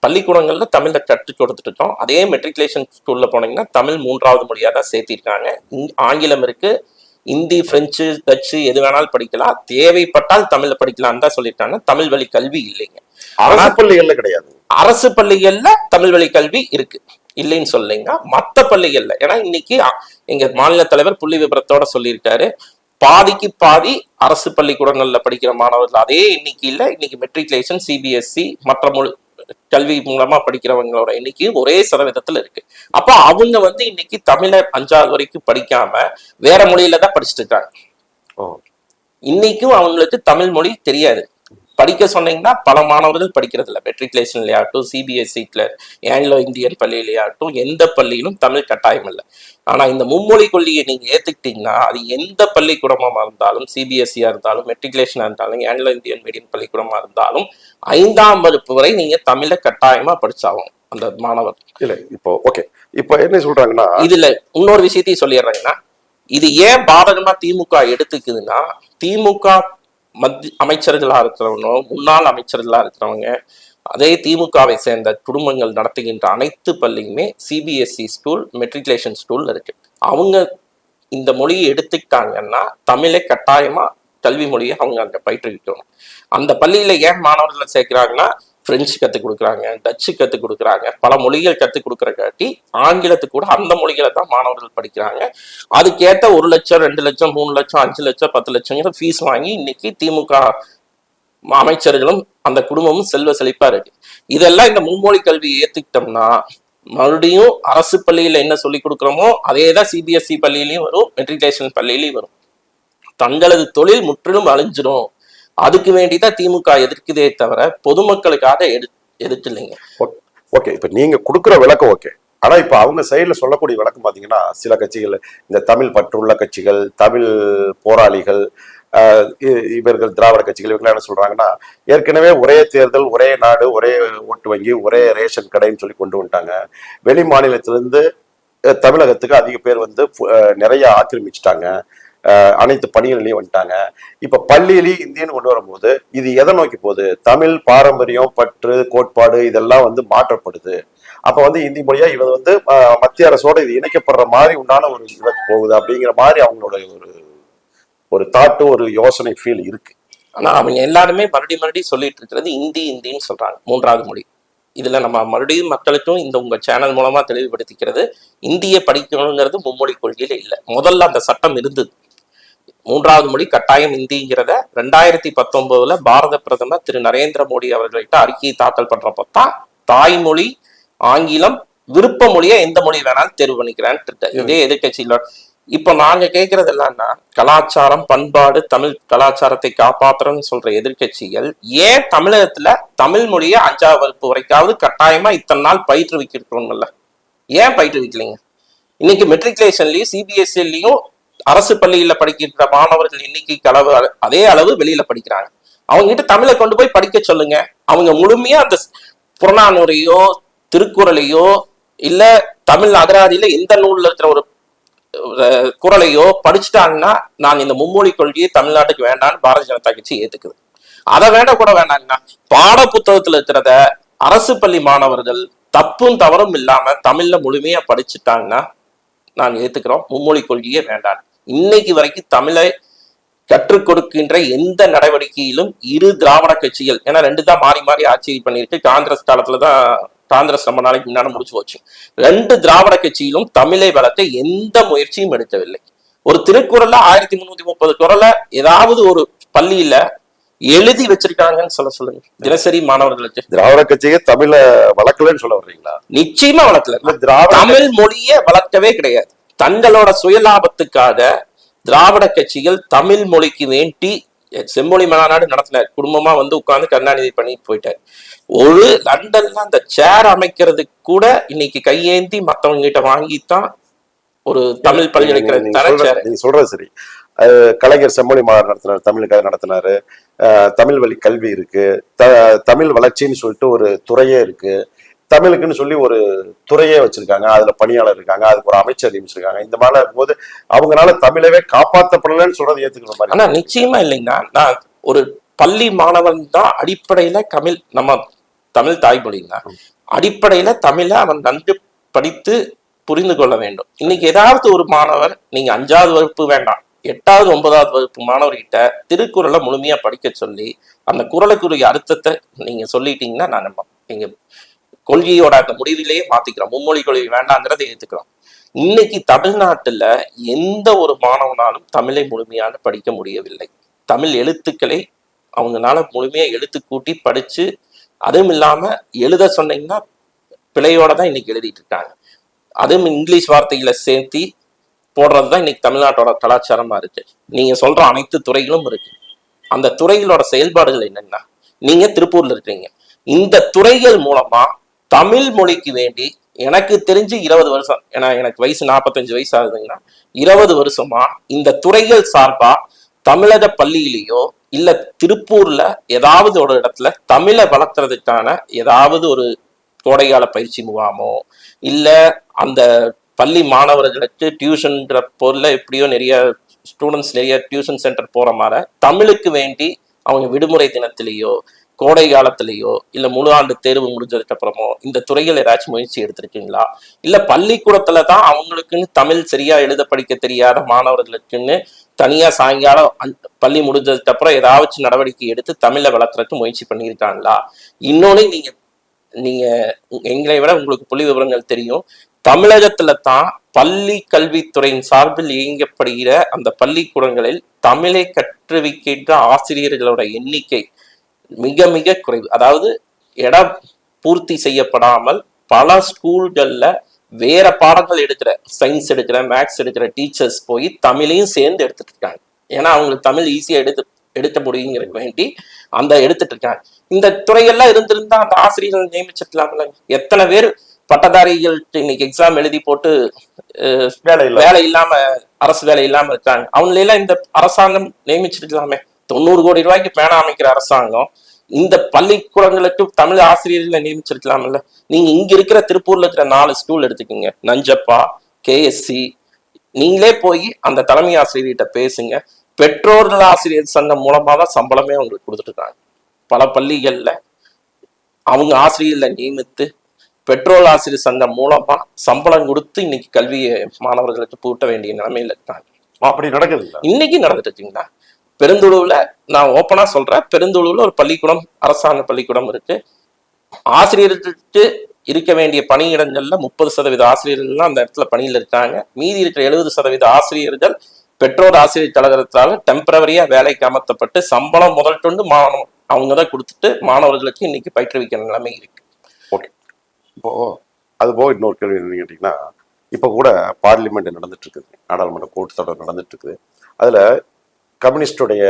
பள்ளிக்கூடங்கள்ல தமிழ்ல கற்றுக் கொடுத்துட்டு இருக்கோம். அதே மெட்ரிகுலேஷன் ஸ்கூல்ல போனீங்கன்னா தமிழ் 3வது மொழியா தான் சேர்த்திருக்காங்க. ஆங்கிலம் இருக்கு, இந்தி, பிரெஞ்சு, டச்சு எது வேணாலும் படிக்கலாம், தேவைப்பட்டால் தமிழ்ல படிக்கலாம் தான் சொல்லியிருக்காங்க. தமிழ் வழி கல்வி இல்லைங்க. அரசு பள்ளிகள்ல கிடையாது. அரசு பள்ளிகள்ல தமிழ் வழி கல்வி இருக்கு, இல்லைன்னு சொல்லுங்க. மற்ற பள்ளிகள்ல, ஏன்னா இன்னைக்கு எங்க மாநில தலைவர் புள்ளி விபரத்தோட சொல்லியிருக்காரு, பாதிக்கு பாதி அரசு பள்ளிக்கூடங்கள்ல படிக்கிற மாணவர்கள் அதே எண்ணிக்கையில இன்னைக்கு மெட்ரிகுலேஷன், சிபிஎஸ்இ, மற்ற கல்வி மூலமா படிக்கிறவங்களோட எண்ணிக்கை ஒரே சதவீதத்துல இருக்கு. அப்போ அவங்க வந்து இன்னைக்கு தமிழை 5வது வரைக்கும் படிக்காம வேற மொழியில தான் படிச்சுட்டு இருக்காங்க. ஓ. இன்னைக்கும் அவங்களுக்கு தமிழ் மொழி தெரியாது. படிக்க சொன்னீங்கன்னா பல மாணவர்கள் படிக்கிறது இல்லை. மெட்ரிகுலேஷன்லயாகட்டும், சிபிஎஸ்சில, ஆங்கிலோ இந்தியன் பள்ளியிலேயாகட்டும், எந்த பள்ளியிலும் தமிழ் கட்டாயம் இல்லை. ஆனா இந்த மும்மொழி கொள்கையை நீங்க ஏத்துக்கிட்டீங்கன்னா அது எந்த பள்ளிக்கூடமா இருந்தாலும், சிபிஎஸ்சியா இருந்தாலும், மெட்ரிகுலேஷனா இருந்தாலும், ஆங்கிலோ இந்தியன் மீடியம் பள்ளிக்கூடமா இருந்தாலும் 5ஆம் வகுப்பு வரை நீங்க தமிழை கட்டாயமா படிச்சாகும் அந்த மாணவர். இல்ல இப்போ ஓகே, இப்போ என்ன சொல்றாங்கன்னா இதுல இன்னொரு விஷயத்தையும் சொல்லிடுறாங்கன்னா, இது ஏன் பாதகமா திமுக எடுத்துக்குதுன்னா, திமுக அமைச்சர்களா இருக்கிறவங்க, முன்னாள் அமைச்சர்களா இருக்கிறவங்க, அதே திமுகவை சேர்ந்த குடும்பங்கள் நடத்துகின்ற அனைத்து பள்ளியுமே சிபிஎஸ்இ ஸ்கூல், மெட்ரிகுலேஷன் ஸ்கூல் இருக்கு. அவங்க இந்த மொழியை எடுத்துக்கிட்டாங்கன்னா தமிழை கட்டாயமா கல்வி மொழியை அவங்க அங்க பயிற்றுவிக்கணும். அந்த பள்ளியில ஏன் மாணவர்களை சேர்க்கிறாங்கன்னா, பிரெஞ்சு கற்றுக் கொடுக்குறாங்க, டச்சு கற்றுக் கொடுக்குறாங்க, பல மொழிகள் கற்றுக் கொடுக்குற காட்டி ஆங்கிலத்துக்கு கூட அந்த மொழிகளை தான் மாணவர்கள் படிக்கிறாங்க. அதுக்கேற்ற 1 லட்சம், 2 லட்சம், 3 லட்சம், 5 லட்சம், 10 லட்சம் ஃபீஸ் வாங்கி இன்னைக்கு திமுக அமைச்சர்களும் அந்த குடும்பமும் செல்வ செழிப்பா இருக்கு. இதெல்லாம் இந்த மும்மொழி கல்வியை ஏத்துக்கிட்டோம்னா மறுபடியும் அரசு பள்ளியில என்ன சொல்லி கொடுக்குறோமோ அதே தான் சிபிஎஸ்இ பள்ளியிலையும் வரும், மெட்ரிகுலேஷன் பள்ளியிலையும் வரும். தங்களது தொழில் முற்றிலும் அழிஞ்சிடும். அதுக்கு வேண்டிதான் திமுக எதிர்க்குதே தவிர பொதுமக்களுக்காக எதிர்க்கலைங்க. ஓகே, இப்ப நீங்க கொடுக்குற விளக்கம் ஓகே. ஆனா இப்ப அவங்க சைடுல சொல்லக்கூடிய விளக்கம் பாத்தீங்கன்னா, சில கட்சிகள், இந்த தமிழ் பற்றுள்ள கட்சிகள், தமிழ் போராளிகள், இவர்கள் திராவிட கட்சிகள், இவங்க என்ன சொல்றாங்கன்னா, ஏற்கனவே ஒரே தேர்தல், ஒரே நாடு, ஒரே ஓட்டு வங்கி, ஒரே ரேஷன் கடைன்னு சொல்லி கொண்டு வந்துட்டாங்க. வெளி மாநிலத்திலிருந்து தமிழகத்துக்கு அதிக பேர் வந்து நிறைய ஆக்கிரமிச்சிட்டாங்க. அனைத்து பணிகள்லையும் வந்துட்டாங்க. இப்ப பள்ளியிலையும் இந்தியன்னு கொண்டு வரும்போது இது எதை நோக்கி போகுது? தமிழ் பாரம்பரியம், பற்று, கோட்பாடு இதெல்லாம் வந்து மாற்றப்படுது. அப்ப வந்து இந்தி மொழியா இவ வந்து மத்திய அரசோட இது இணைக்கப்படுற மாதிரி உண்டான ஒரு இதுக்கு போகுது அப்படிங்கிற மாதிரி அவங்களோட ஒரு தாட்டு, ஒரு யோசனை ஃபீல் இருக்கு. ஆனா அவங்க எல்லாருமே மறுபடியும் சொல்லிட்டு இருக்கிறது இந்தின்னு சொல்றாங்க, 3வது மொழி. இதுல நம்ம மறுபடியும் மக்களுக்கும் இந்த உங்க சேனல் மூலமா தெளிவுபடுத்திக்கிறது, இந்திய படிக்கணுங்கிறது மும்மொழி கொள்கையில இல்லை. முதல்ல அந்த சட்டம் இருந்தது, 3வது மொழி கட்டாயம் இந்திங்கிறத 2019 பாரத பிரதமர் திரு நரேந்திர மோடி அவர்கள்ட்ட அறிக்கையை தாக்கல் பண்றப்போ தான் தாய்மொழி ஆங்கிலம், விருப்ப மொழியை எந்த மொழி வேணாலும் தேர்வு பண்ணிக்கிறான்னு இதே எதிர்கட்சியில. இப்ப நாங்க கேட்கறது என்னன்னா, கலாச்சாரம், பண்பாடு, தமிழ் கலாச்சாரத்தை காப்பாற்றுறோம்னு சொல்ற எதிர்கட்சிகள் ஏன் தமிழகத்துல தமிழ் மொழியை 5ஆம் வகுப்பு வரைக்காவது கட்டாயமா இத்தனை நாள் பயிற்றுவிக்கணும்ல, ஏன் பயிற்றுவிக்கலைங்க? இன்னைக்கு மெட்ரிகுலேஷன்லயும் சிபிஎஸ்இலயும் அரசு பள்ளியில படிக்கின்ற மாணவர்கள் எண்ணிக்கைக்கு அளவு அதே அளவு வெளியில படிக்கிறாங்க. அவங்க கிட்ட தமிழை கொண்டு போய் படிக்க சொல்லுங்க. அவங்க முழுமையா அந்த புறநானூறையோ திருக்குறளையோ இல்ல தமிழ் அகராதியில எந்த நூல்ல இருக்கிற ஒரு குறளையோ படிச்சுட்டாங்கன்னா, நான் இந்த மும்மொழி கொள்கையை தமிழ்நாட்டுக்கு வேண்டான்னு பாரதிய ஜனதா கட்சி ஏத்துக்குது. அதை கூட வேண்டாங்கன்னா, பாட புத்தகத்துல இருக்கிறத அரசு பள்ளி மாணவர்கள் தப்பும் தவறும் இல்லாம தமிழ்ல முழுமையா படிச்சுட்டாங்கன்னா நான் ஏத்துக்கிறோம், மும்மொழி கொள்கையே வேண்டாம். இன்னைக்கு வரைக்கும் தமிழை கற்றுக் கொடுக்கின்ற எந்த நடவடிக்கையிலும் இரு திராவிட கட்சிகள், ஏன்னா 2 தான் மாறி மாறி ஆட்சி பண்ணிருக்கு. காங்கிரஸ் காலத்துலதான், காங்கிரஸ் ரொம்ப நாளைக்கு முன்னாடி முடிச்சு போச்சு. 2 திராவிட கட்சியிலும் தமிழை வளர்க்க எந்த முயற்சியும் எடுக்கவில்லை. ஒரு திருக்குறள்ல 1330 குறளை ஏதாவது ஒரு பள்ளியில எழுதி வச்சிருக்காங்கன்னு சொல்லுங்க தினசரி மாணவர்களுக்கு. திராவிட கட்சியே தமிழ வளர்க்கலன்னு சொல்ல வர்றீங்களா? நிச்சயமா வளர்க்கல. தமிழ் மொழியை வளர்க்கவே கிடையாது. தங்களோட சுயலாபத்துக்காக திராவிட கட்சிகள் தமிழ் மொழிக்கு வேண்டி செம்மொழி மாநாடு நடத்தினார். குடும்பமா வந்து உட்கார்ந்து கருணாநிதி பண்ணிட்டு போயிட்டார். ஒரு லண்டன்ல அந்த சேர் அமைக்கிறதுக்கு கூட இன்னைக்கு கையேந்தி மத்தவங்க கிட்ட வாங்கித்தான் ஒரு தமிழ் பல்கலைக்கழக. நீங்க சொல்றது சரி. கலைஞர் செம்மொழி மாநாடு நடத்தினார், தமிழுக்காக நடத்தினாரு. தமிழ் வழி கல்வி இருக்கு, தமிழ் வளர்ச்சின்னு சொல்லிட்டு ஒரு துறையே இருக்கு, தமிழுக்குன்னு சொல்லி ஒரு துறையே வச்சிருக்காங்க, அதுல பணியாளர் இருக்காங்க, அதுக்கு ஒரு அமைச்சர் நியமிச்சிருக்காங்க. இந்த மாதிரி இருக்கும்போது அவங்களால தமிழவே காப்பாற்றப்படலன்னு சொல்றது ஏத்துக்கிற மாதிரி. ஆனா நிச்சயமா இல்லைன்னா, நான் ஒரு பள்ளி மாணவன் தான் அடிப்படையில நம்ம தமிழ் தாய்மொழின்னா அடிப்படையில தமிழை அவன் நன்கு படித்து புரிந்து கொள்ள வேண்டும். இன்னைக்கு ஏதாவது ஒரு மாணவர், நீங்க 5வது வகுப்பு வேண்டாம், 8வது 9வது வகுப்பு மாணவர்கிட்ட திருக்குறளை முழுமையா படிக்க சொல்லி அந்த குறளுக்குரிய அர்த்தத்தை நீங்க சொல்லிட்டீங்கன்னா நான் நீங்க கொள்கையோட அந்த முடிவிலேயே மாத்திக்கிறோம், மும்மொழி கொள்கை வேண்டாங்கிறத ஏத்துக்கிறோம். இன்னைக்கு தமிழ்நாட்டுல எந்த ஒரு மாணவனாலும் தமிழை முழுமையாக படிக்க முடியவில்லை. தமிழ் எழுத்துக்களை அவங்களால முழுமையா எழுத்து கூட்டி படிச்சு அதுவும் இல்லாம எழுத சொன்னீங்கன்னா பிழையோட தான் இன்னைக்கு எழுதிட்டு இருக்காங்க. அதுவும் இங்கிலீஷ் வார்த்தைகளை சேர்த்தி போடுறதுதான் இன்னைக்கு தமிழ்நாட்டோட கலாச்சாரமா இருக்கு. நீங்க சொல்ற அனைத்து துறைகளும் இருக்கு. அந்த துறைகளோட செயல்பாடுகள் என்னன்னா, நீங்க திருப்பூர்ல இருக்கீங்க, இந்த துறைகள் மூலமா தமிழ் மொழிக்கு வேண்டி எனக்கு தெரிஞ்சு 20 வருஷம், ஏன்னா எனக்கு வயசு 45 வயசு ஆகுதுங்கன்னா 20 வருஷமா இந்த துறைகள் சார்பா தமிழக பள்ளியிலேயோ இல்ல திருப்பூர்ல ஏதாவது ஒரு இடத்துல தமிழை வளர்க்கறதுக்கான ஏதாவது ஒரு கோடைகால பயிற்சி முகாமோ இல்ல அந்த பள்ளி மாணவர்களுக்கு டியூஷன்ன்ற பொருள்ல எப்படியோ நிறைய ஸ்டூடெண்ட்ஸ் நிறைய டியூஷன் சென்டர் போற மாதிரி தமிழுக்கு வேண்டி அவங்க விடுமுறை தினத்திலேயோ கோடை காலத்திலேயோ இல்ல முழு ஆண்டு தேர்வு முடிஞ்சதுக்கு அப்புறமோ இந்த துறைகள் ஏதாச்சும் முயற்சி எடுத்திருக்கீங்களா? இல்ல பள்ளிக்கூடத்துல தான் அவங்களுக்குன்னு தமிழ் சரியா எழுத படிக்க தெரியாத மாணவர்களுக்குன்னு தனியா சாயங்காலம் பள்ளி முடிஞ்சதுக்கு அப்புறம் ஏதாச்சும் நடவடிக்கை எடுத்து தமிழை வளர்க்கறதுக்கு முயற்சி பண்ணியிருக்காங்களா? இன்னொன்னு நீங்க எங்களை விட உங்களுக்கு புள்ளி விவரங்கள் தெரியும். தமிழகத்துல தான் பள்ளி கல்வித்துறையின் சார்பில் இயங்கப்படுகிற அந்த பள்ளிக்கூடங்களில் தமிழை கற்றுவிக்கின்ற ஆசிரியர்களோட எண்ணிக்கை மிக மிக குறைவு. அதாவது இடம் பூர்த்தி செய்யப்படாமல் பல ஸ்கூல்கள்ல வேற பாடங்கள் எடுக்கிற, சயின்ஸ் எடுக்கிற, மேக்ஸ் எடுக்கிற டீச்சர்ஸ் போய் தமிழையும் சேர்ந்து எடுத்துட்டு இருக்காங்க. ஏன்னா அவங்களுக்கு தமிழ் ஈஸியா எடுக்க முடியுங்கிற வேண்டி அந்த எடுத்துட்டு இருக்காங்க. இந்த துறையெல்லாம் இருந்திருந்தா அந்த ஆசிரியர்கள் நியமிச்சிருக்கலாம்ல. எத்தனை பேர் பட்டதாரிகள் இன்னைக்கு எக்ஸாம் எழுதி போட்டு வேலை இல்லாம, அரசு வேலை இல்லாம இருக்காங்க. அவங்களெல்லாம் இந்த அரசாங்கம் நியமிச்சிருக்கலாமே. 90 கோடி ரூபாய்க்கு பேனா அமைக்கிற அரசாங்கம் இந்த பள்ளிக்கூடங்களுக்கு தமிழ் ஆசிரியர்களை நியமிச்சிருக்கலாம்ல. நீங்க இங்க இருக்கிற திருப்பூர்ல இருக்கிற 4 ஸ்கூல் எடுத்துக்கீங்க, நஞ்சப்பா, கேஎஸ்சி, நீங்களே போய் அந்த தலைமை ஆசிரியர்கிட்ட பேசுங்க. பெற்றோர்கள் ஆசிரியர் சங்கம் மூலமா தான் சம்பளமே அவங்களுக்கு கொடுத்துட்டு இருக்காங்க. பல பள்ளிகள்ல அவங்க ஆசிரியர்களை நியமித்து பெற்றோர் ஆசிரியர் சங்கம் மூலமா சம்பளம் கொடுத்து இன்னைக்கு கல்வியை மாணவர்களுக்கு பூட்ட வேண்டிய நிலைமையில இருக்காங்க. அப்படி நடக்குது இன்னைக்கு நடந்துட்டு இருக்கீங்களா? பெருந்துளூர்ல நான் ஓப்பனா சொல்றேன், பெருந்துளூர்ல ஒரு பள்ளிக்கூடம், அரசாங்க பள்ளிக்கூடம் இருக்கு. ஆசிரியர்களுக்கு இருக்க வேண்டிய பணியிடங்கள்ல 30% ஆசிரியர்கள் அந்த இடத்துல பணியில் இருக்காங்க. மீதி இருக்கிற 70% ஆசிரியர்கள் பெற்றோர் ஆசிரியர் கழகத்தால டெம்பரவரியா வேலைக்கு அமர்த்தப்பட்டு சம்பளம் முதல் கொண்டு அவங்க தான் கொடுத்துட்டு மாணவர்களுக்கு இன்னைக்கு பயிற்றுவிக்கிற நிலைமை இருக்கு. ஓகே, இப்போ அது போக இன்னொரு கேள்வி என்னன்னு கேட்டீங்கன்னா, இப்போ கூட பார்லிமெண்ட் நடந்துட்டு இருக்குது, நாடாளுமன்ற கூட்டத்தொடர் நடந்துட்டு இருக்குது. அதுல கம்யூனிஸ்டுடைய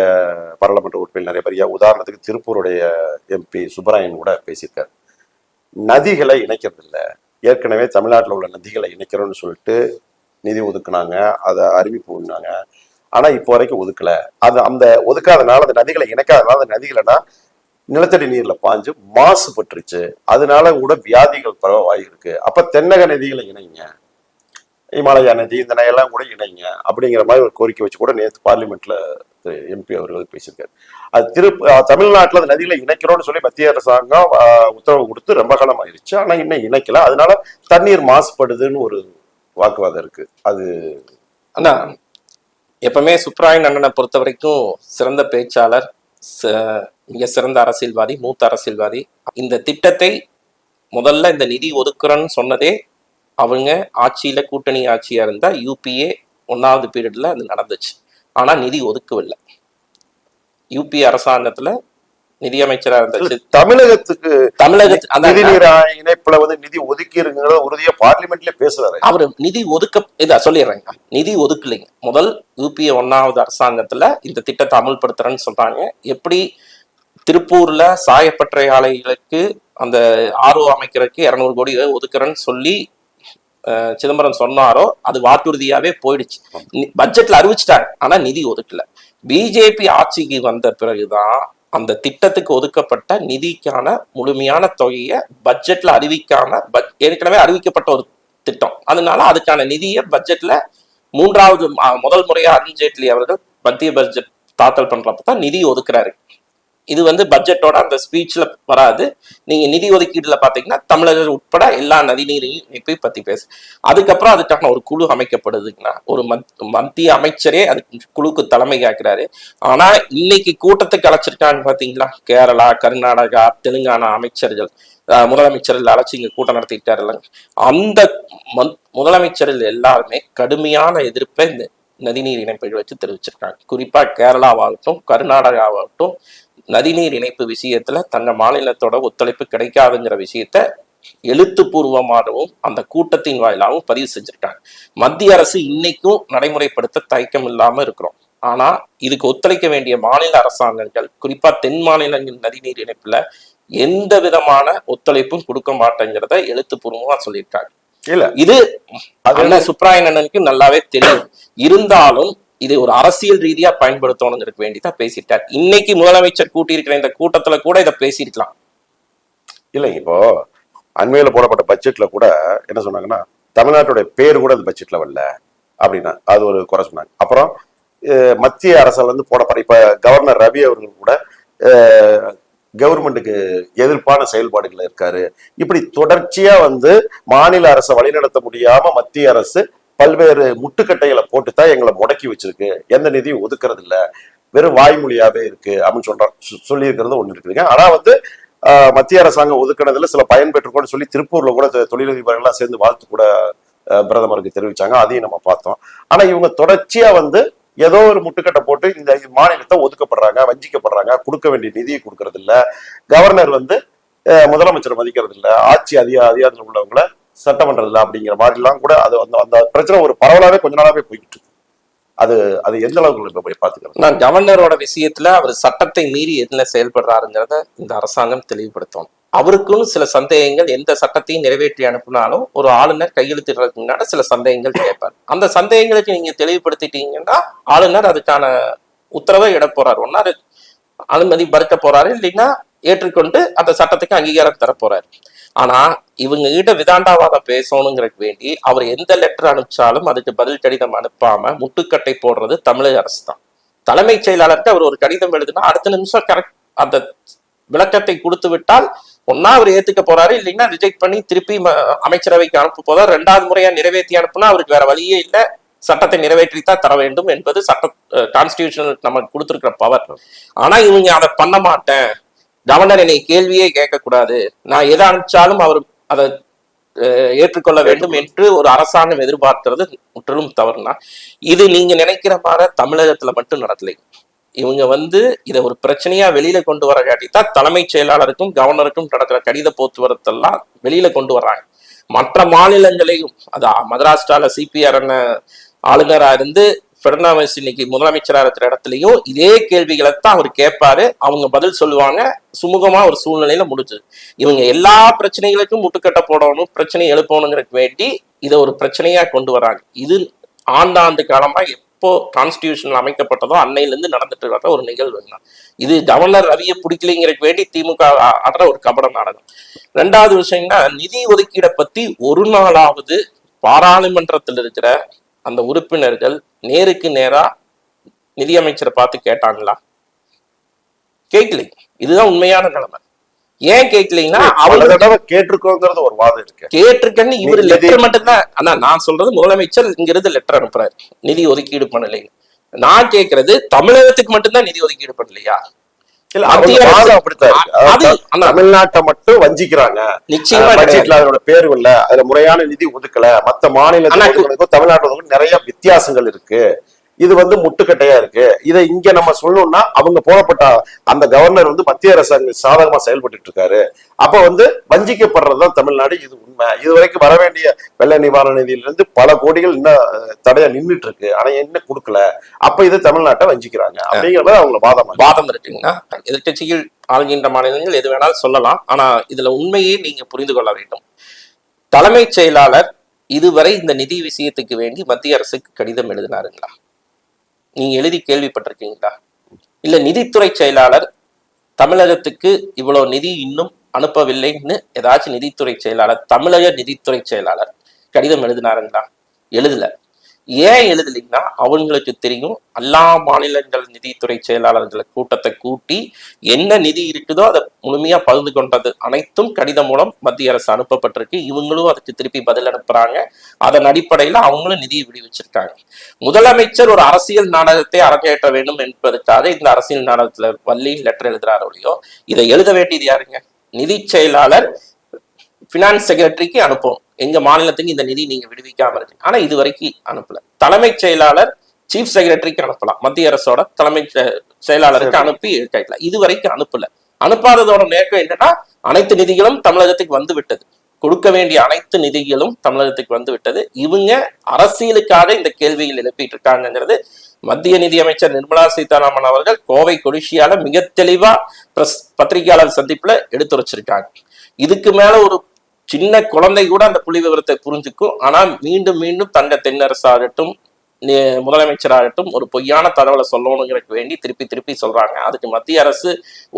பாராளுமன்ற உறுப்பினர் நிறைய பேர், உதாரணத்துக்கு திருப்பூருடைய எம்பி சுப்பராயன் கூட பேசியிருக்காரு. நதிகளை இணைக்கிறது இல்லை, ஏற்கனவே தமிழ்நாட்டில் உள்ள நதிகளை இணைக்கிறோம்னு சொல்லிட்டு நிதி ஒதுக்குனாங்க, அதை அறிவிப்பு பண்ணாங்க. ஆனா இப்போ வரைக்கும் ஒதுக்கல. அது அந்த ஒதுக்காதனால, அந்த நதிகளை இணைக்காதனால அந்த நதிகளைனா நிலத்தடி நீர்ல பாஞ்சு மாசுபட்டுருச்சு. அதனால கூட வியாதிகள் பரவ வாயிருக்கு. அப்ப தென்னக நதிகளை இணைங்க, இமாலயா நதி, இந்த நதியெல்லாம் கூட இணைங்க அப்படிங்கிற மாதிரி ஒரு கோரிக்கை வச்சு கூட நேற்று பார்லிமெண்ட்ல எம்பி அவர்கள் பேசியிருக்காரு. அது தமிழ்நாட்டில் அந்த நதிகளை இணைக்கிறோம்னு சொல்லி மத்திய அரசாங்கம் உத்தரவு கொடுத்து ரொம்ப காலம் ஆயிடுச்சு. ஆனா இன்னும் இணைக்கல. அதனால தண்ணீர் மாசுபடுதுன்னு ஒரு வாக்குவாதம் இருக்கு. அது அண்ணா, எப்பவுமே சுப்ராயன் அண்ணனை பொறுத்த வரைக்கும் சிறந்த பேச்சாளர், மிக சிறந்த அரசியல்வாதி, மூத்த அரசியல்வாதி. இந்த திட்டத்தை முதல்ல இந்த நிதி ஒதுக்குறன்னு சொன்னதே அவங்க ஆட்சியில கூட்டணி ஆட்சியா இருந்தா யூபிஏ 1வது பீரியட்ல அது நடந்துச்சு. ஆனா நிதி ஒதுக்கவில்லை. யூபிஏ அரசாங்கத்துல நிதியமைச்சரா இருந்துச்சு. தமிழகத்துக்கு இணைப்புல வந்து நிதி ஒதுக்கிருங்கிறத உறுதியா பார்லிமெண்ட்ல பேசுறாரு. அவரு நிதி சொல்லிடுறேங்க, நிதி ஒதுக்கலைங்க. முதல் யூபிஏ 1வது அரசாங்கத்துல இந்த திட்டத்தை அமல்படுத்துறேன்னு சொல்றாங்க. எப்படி திருப்பூர்ல சாயப்பட்டறை ஆலைகளுக்கு அந்த ஆர்ஓ அமைக்கிறதுக்கு 200 கோடி ஒதுக்குறேன்னு சொல்லி சிதம்பரம் சொன்னாரோ அது வாக்குறுதியாவே போயிடுச்சு. பட்ஜெட்ல அறிவிச்சிட்டாங்க, ஆனா நிதி ஒதுக்கல. பிஜேபி ஆட்சிக்கு வந்த பிறகுதான் அந்த திட்டத்துக்கு ஒதுக்கப்பட்ட நிதிக்கான முழுமையான தொகையை பட்ஜெட்ல அறிவிக்காம, ஏற்கனவே அறிவிக்கப்பட்ட ஒரு திட்டம், அதனால அதுக்கான நிதியை பட்ஜெட்ல முதல் முறையா அருண்ஜேட்லி அவர்கள் மத்திய பட்ஜெட் தாக்கல் பண்றப்பதான் நிதி ஒதுக்குறாரு. இது வந்து பட்ஜெட்டோட அந்த ஸ்பீச்ல வராது. நீங்க நிதி ஒதுக்கீடுல பாத்தீங்கன்னா தமிழர்கள் உட்பட எல்லா நதிநீர் இணைப்பை பத்தி பேசு. அதுக்கப்புறம் அதுக்கான ஒரு குழு அமைக்கப்படுதுங்கன்னா ஒரு மத்திய அமைச்சரே அதுக்கு குழுக்கு தலைமை காக்கிறாரு. ஆனா இன்னைக்கு கூட்டத்துக்கு அழைச்சிருக்காங்க பாத்தீங்களா, கேரளா, கர்நாடகா, தெலுங்கானா அமைச்சர்கள், முதலமைச்சர்கள் அழைச்சி இங்க கூட்டம் நடத்திட்டாரு இல்லைங்க. அந்த முதலமைச்சர்கள் எல்லாருமே கடுமையான எதிர்ப்பை இந்த நதிநீர் இணைப்பை வச்சு தெரிவிச்சிருக்காங்க. குறிப்பா கேரளாவாகட்டும், கர்நாடகாவாகட்டும், நதிநீர் இணைப்பு விஷயத்துல தங்க மாநிலத்தோட ஒத்துழைப்பு கிடைக்காதுங்கிற விஷயத்த எழுத்துப்பூர்வமாகவும் அந்த கூட்டத்தின் வாயிலாகவும் பதிவு செஞ்சிருக்காங்க. மத்திய அரசு இன்னைக்கும் நடைமுறைப்படுத்த தயக்கம் இல்லாம இருக்கிறோம். ஆனா இதுக்கு ஒத்துழைக்க வேண்டிய மாநில அரசாங்கங்கள், குறிப்பா தென் மாநிலங்கள் நதிநீர் இணைப்புல எந்த விதமான ஒத்துழைப்பும் கொடுக்க மாட்டேங்கிறத எழுத்துப்பூர்வமா சொல்லியிருக்காங்க. இல்ல இது அண்ணன் சுப்ராயணனுக்கு நல்லாவே தெரியும். இருந்தாலும் இது ஒரு அரசியல் ரீதியா பயன்படுத்தணுங்கிறதுக்கு வேண்டிதான் பேசிட்டார். இன்னைக்கு முதலமைச்சர் கூட்டியிருக்கிற இந்த கூட்டத்துல கூட இதை பேசியிருக்கலாம். இல்லைங்க, இப்போ அண்மையில போடப்பட்ட பட்ஜெட்ல கூட என்ன சொன்னாங்கன்னா, தமிழ்நாட்டுடைய பேர் கூட அந்த பட்ஜெட்ல வரல அப்படின்னா அது ஒரு குறை சொன்னாங்க. அப்புறம் மத்திய அரசால் வந்து போடப்பட இப்ப கவர்னர் ரவி அவர்கள் கூட கவர்மெண்ட்டுக்கு எதிர்ப்பான செயல்பாடுகள் இருக்காரு. இப்படி தொடர்ச்சியா வந்து மாநில அரசை வழிநடத்த முடியாம மத்திய அரசு பல்வேறு முட்டுக்கட்டைகளை போட்டுத்தான் எங்களை முடக்கி வச்சிருக்கு, எந்த நிதியும் ஒதுக்குறது இல்ல, வெறும் வாய்மொழியாவே இருக்கு அப்படின்னு சொல்லி இருக்கிறது ஒண்ணு இருக்குதுங்க. ஆனா வந்து மத்திய அரசாங்கம் ஒதுக்கினதுல சில பயன் பெற்றுக்கோன்னு சொல்லி திருப்பூர்ல கூட தொழிலதிபர்கள்லாம் சேர்ந்து வாழ்த்து கூட பிரதமருக்கு தெரிவிச்சாங்க. அதையும் நம்ம பார்த்தோம். ஆனா இவங்க தொடர்ச்சியா வந்து ஏதோ ஒரு முட்டுக்கட்டை போட்டு இந்த மாநிலத்தை ஒதுக்கப்படுறாங்க, வஞ்சிக்கப்படுறாங்க, கொடுக்க வேண்டிய நிதியை கொடுக்கறது இல்ல, கவர்னர் வந்து முதலமைச்சர் மதிக்கிறது இல்ல, ஆட்சி அதிகாரத்தில் உள்ளவங்களை சட்டம் பண்றது இல்லை அப்படிங்கிற மாதிரிலாம் கூட அது அந்த பிரச்சனை ஒரு பரவலாவே கொஞ்ச நாளாவே போய்கிட்டு இருக்கு. அது அது எந்த அளவுக்கு போய் பாத்துக்கிறது? நான் கவர்னரோட விஷயத்துல அவர் சட்டத்தை மீறி என்ன செயல்படுறாருங்கிறத இந்த அரசாங்கம் தெளிவுபடுத்தணும். அவருக்கும் சில சந்தேகங்கள், எந்த சட்டத்தையும் நிறைவேற்றி அனுப்பினாலும் ஒரு ஆளுநர் கையெழுத்திடுறதுக்கு முன்னாடி சில சந்தேகங்கள் கேட்பார். அந்த சந்தேகங்களுக்கு நீங்க தெளிவுபடுத்திட்டீங்கன்னா ஆளுநர் அதுக்கான உத்தரவை இட போறாரு. ஒன்னா அனுமதி மறுக்க போறாரு, இல்லைன்னா ஏற்றுக்கொண்டு அந்த சட்டத்துக்கு அங்கீகாரம் தர போறாரு. ஆனா இவங்க கிட்ட விதாண்டாவாதம் பேசணுங்கிறதுக்கு வேண்டி அவர் எந்த லெட்டர் அனுப்பிச்சாலும் அதுக்கு பதில் கடிதம் அனுப்பாம முட்டுக்கட்டை போடுறது தமிழக அரசு தான். தலைமைச் செயலாளருக்கு அவர் ஒரு கடிதம் எழுதுனா அடுத்த நிமிஷம் கரெக்ட் அந்த விளக்கத்தை கொடுத்து விட்டால் ஒன்னா அவர் ஏத்துக்க போறாரு, இல்லைன்னா ரிஜெக்ட் பண்ணி திருப்பி அமைச்சரவைக்கு அனுப்ப போதார். 2வது முறையா நிறைவேற்றி அனுப்புனா அவருக்கு வேற வழியே இல்லை, சட்டத்தை நிறைவேற்றித்தான் தர வேண்டும் என்பது சட்ட கான்ஸ்டிடியூஷனல் நமக்கு கொடுத்திருக்கிற பவர். ஆனா இவங்க அதை பண்ண மாட்டேன், கவர்னர் என்னை கேள்வியே கேட்கக்கூடாது, நான் எதை அனுப்பிச்சாலும் அவர் அதை ஏற்றுக்கொள்ள வேண்டும் என்று ஒரு அரசாங்கம் எதிர்பார்க்கிறது முற்றிலும் தவறுனா இது நீங்க நினைக்கிற மாதிரி தமிழகத்துல மட்டும் நடக்கலை. இவங்க வந்து இதை ஒரு பிரச்சனையா வெளியில கொண்டு வர காட்டித்தான் தலைமைச் செயலாளருக்கும் கவர்னருக்கும் நடக்கிற கடித போக்குவரத்தெல்லாம் வெளியில கொண்டு வர்றாங்க. மற்ற மாநிலங்களையும் அது மகாராஷ்டிரால சிபிஆர் ஆளுநரா இருந்து பெடனாவிஸ் இன்னைக்கு முதலமைச்சராக இருக்கிற இடத்துலையும் இதே கேள்விகளை தான் அவர் கேட்பாரு, அவங்க பதில் சொல்லுவாங்க. சுமூகமா ஒரு சூழ்நிலையில முடிஞ்சது. இவங்க எல்லா பிரச்சனைகளுக்கும் முட்டுக்கட்டை போடணும், பிரச்சனை எழுப்பணுங்கிறதுக்கு வேண்டி இதை ஒரு பிரச்சனையா கொண்டு வராங்க. இது ஆண்டாண்டு காலமா எப்போ கான்ஸ்டிடியூஷன் அமைக்கப்பட்டதோ அன்னையிலிருந்து நடந்துட்டு வர ஒரு நிகழ்வு. இது கவர்னர் ரவியை பிடிக்கலைங்கிறதுக்கு வேண்டி திமுக ஆடுற ஒரு கபட நாடகம். 2வது விஷயம்னா, நிதி ஒதுக்கீடை பத்தி ஒரு நாளாவது பாராளுமன்றத்தில் இருக்கிற அந்த உறுப்பினர்கள் நேருக்கு நேரா நிதியமைச்சரை பார்த்து கேட்டாங்களா? கேட்கலை. இதுதான் உண்மையான நிலைமை. ஏன் கேட்கலைன்னா அவங்க கேட்டிருக்கோங்கிறது ஒரு வாதம் இருக்கு. கேட்டிருக்கன்னு இவரு லெட்டர் மட்டும்தான். ஆனா நான் சொல்றது முதலமைச்சர் இங்கிருந்து லெட்டர் அனுப்புறாரு நிதி ஒதுக்கீடு பண்ணலை. நான் கேட்கறது தமிழகத்துக்கு மட்டும்தான் நிதி ஒதுக்கீடு பண்ணலையா? தமிழ்நாட்டை மட்டும் வஞ்சிக்கிறாங்க, நிச்சயமா பட்ஜெட்ல அதோட பேரு இல்ல, அதுல முறையான நிதி ஒதுக்கல, மத்த மாநிலங்களுக்கும் தமிழ்நாட்டுக்கும் நிறைய வித்தியாசங்கள் இருக்கு, இது வந்து முட்டுக்கட்டையா இருக்கு. இதை இங்க நம்ம சொல்லணும்னா அவங்க போடப்பட்ட அந்த கவர்னர் வந்து மத்திய அரசாங்கம் சாதகமா செயல்பட்டு இருக்காரு, அப்ப வந்து வஞ்சிக்கப்படுறதுதான் தமிழ்நாடு. இது உண்மை. இது வரைக்கும் வர வேண்டிய வெள்ள நிவாரண நிதியிலிருந்து பல கோடிகள் இன்னும் தடையா நின்றுட்டு இருக்கு, ஆனா என்ன கொடுக்கல, அப்ப இது தமிழ்நாட்டை வஞ்சிக்கிறாங்க அப்படிங்கிறத அவங்க வாதம் இருக்குங்கன்னா எதிர்கட்சிகள் ஆளுகின்ற மாநிலங்கள் எது வேணாலும் சொல்லலாம். ஆனா இதுல உண்மையே நீங்க புரிந்து கொள்ள வேண்டும். தலைமைச் செயலாளர் இதுவரை இந்த நிதி விஷயத்துக்கு வேண்டி மத்திய அரசுக்கு கடிதம் எழுதினாருங்களா? நீங்க எழுதி கேள்விப்பட்டிருக்கீங்களா? இல்ல நிதித்துறை செயலாளர் தமிழகத்துக்கு இவ்வளவு நிதி இன்னும் அனுப்பவில்லைன்னு ஏதாச்சும் நிதித்துறை செயலாளர், தமிழக நிதித்துறை செயலாளர் கடிதம் எழுதினாருங்களா? எழுதல. ஏன் எழுதலைன்னா அவங்களுக்கு தெரியும், எல்லா மாநிலங்கள் நிதித்துறை செயலாளர்களை கூட்டத்தை கூட்டி என்ன நிதி இருக்குதோ அதை முழுமையா பகிர்ந்து கொண்டது அனைத்தும் கடிதம் மூலம் மத்திய அரசு அனுப்பப்பட்டிருக்கு. இவங்களும் அதுக்கு திருப்பி பதில் அனுப்புறாங்க. அதன் அடிப்படையில அவங்களும் நிதியை விடுவிச்சிருக்காங்க. முதலமைச்சர் ஒரு அரசியல் நாடகத்தை அரங்கேற்ற வேண்டும் என்பதற்காக இந்த அரசியல் நாடகத்துல வள்ளி லெட்டர் எழுதுறாரு ஒழியோ, இதை எழுத வேண்டியது யாருங்க? நிதி செயலாளர் பினான்ஸ் செக்ரட்டரிக்கு அனுப்பும், எங்க மாநிலத்துக்கு இந்த நிதி நீங்க விடுவிக்காம இருக்கு. ஆனா இது வரைக்கும் அனுப்பல. தலைமைச் செயலாளர் சீஃப் செக்ரட்டரிக்கு அனுப்பலாம், மத்திய அரசோட தலைமை செயலாளருக்கு அனுப்பி கேட்கலாம். இது வரைக்கும் அனுப்பல. அனுப்பாததோட நோக்கம் என்னன்னா, அனைத்து நிதிகளும் தமிழகத்துக்கு வந்து விட்டது, கொடுக்க வேண்டிய அனைத்து நிதிகளும் தமிழகத்துக்கு வந்து விட்டது. இவங்க அரசியலுக்காக இந்த கேள்விகள் எழுப்பிட்டு இருக்காங்கிறது மத்திய நிதியமைச்சர் நிர்மலா சீதாராமன் அவர்கள் கோவை கொடிஷியால மிக தெளிவா பத்திரிகையாளர் சந்திப்புல எடுத்துரைச்சிருக்காங்க. இதுக்கு மேல ஒரு சின்ன குழந்தை கூட அந்த புள்ளி விவரத்தை புரிஞ்சுக்கும். ஆனா மீண்டும் மீண்டும் தங்க தென்னரசாகட்டும் முதலமைச்சராகட்டும் ஒரு பொய்யான தகவலை சொல்லணுங்கிறதுக்கு வேண்டி திருப்பி திருப்பி சொல்றாங்க. அதுக்கு மத்திய அரசு